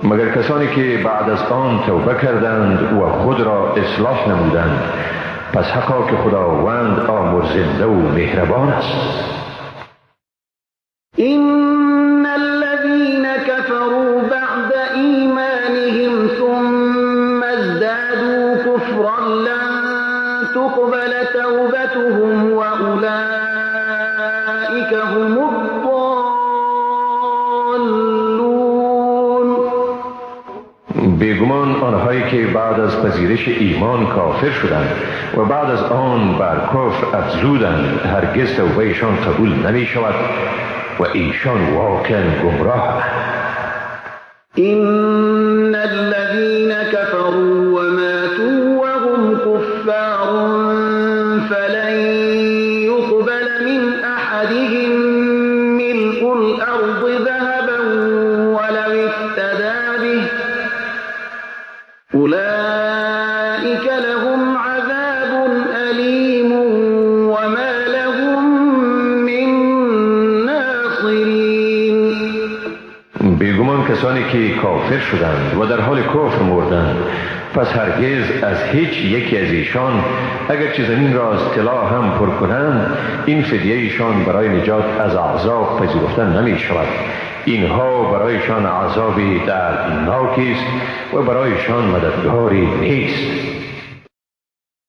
مگر کسانی که بعد از آن توبه کردند و خود را اصلاح نمودند، پس حقا که خداوند آمرزنده و مهربان است. إن الذين كفروا بعد إيمانهم ثم ازدادوا كفرا كفرا لن تقبل توبتهم وأولئك هم الضالون. بیگمان آنهایی که بعد از پذیرش ایمان کافر شدند و بعد از آن بر کفر افزودند هرگز توبهشان قبول نمی شود و ایشان واقعا گمراه. إن الذين كفروا وماتوا وهم كفار فلن يقبل من أحدهم ملء الأرض ذهبا ولو افتدى به أولئك لهم عذاب أليم وما لهم من ناصرين. بیگمان کسانی که کافر شدند و در حال کفر مردند پس هرگز از هیچ یکی از ایشان اگرچه زمین را از طلا هم پر کنند این فدیه ایشان برای نجات از عذاب پذیرفته نمی شود. اینها برایشان عذابی دردناکی است و برایشان مددگاری نیست.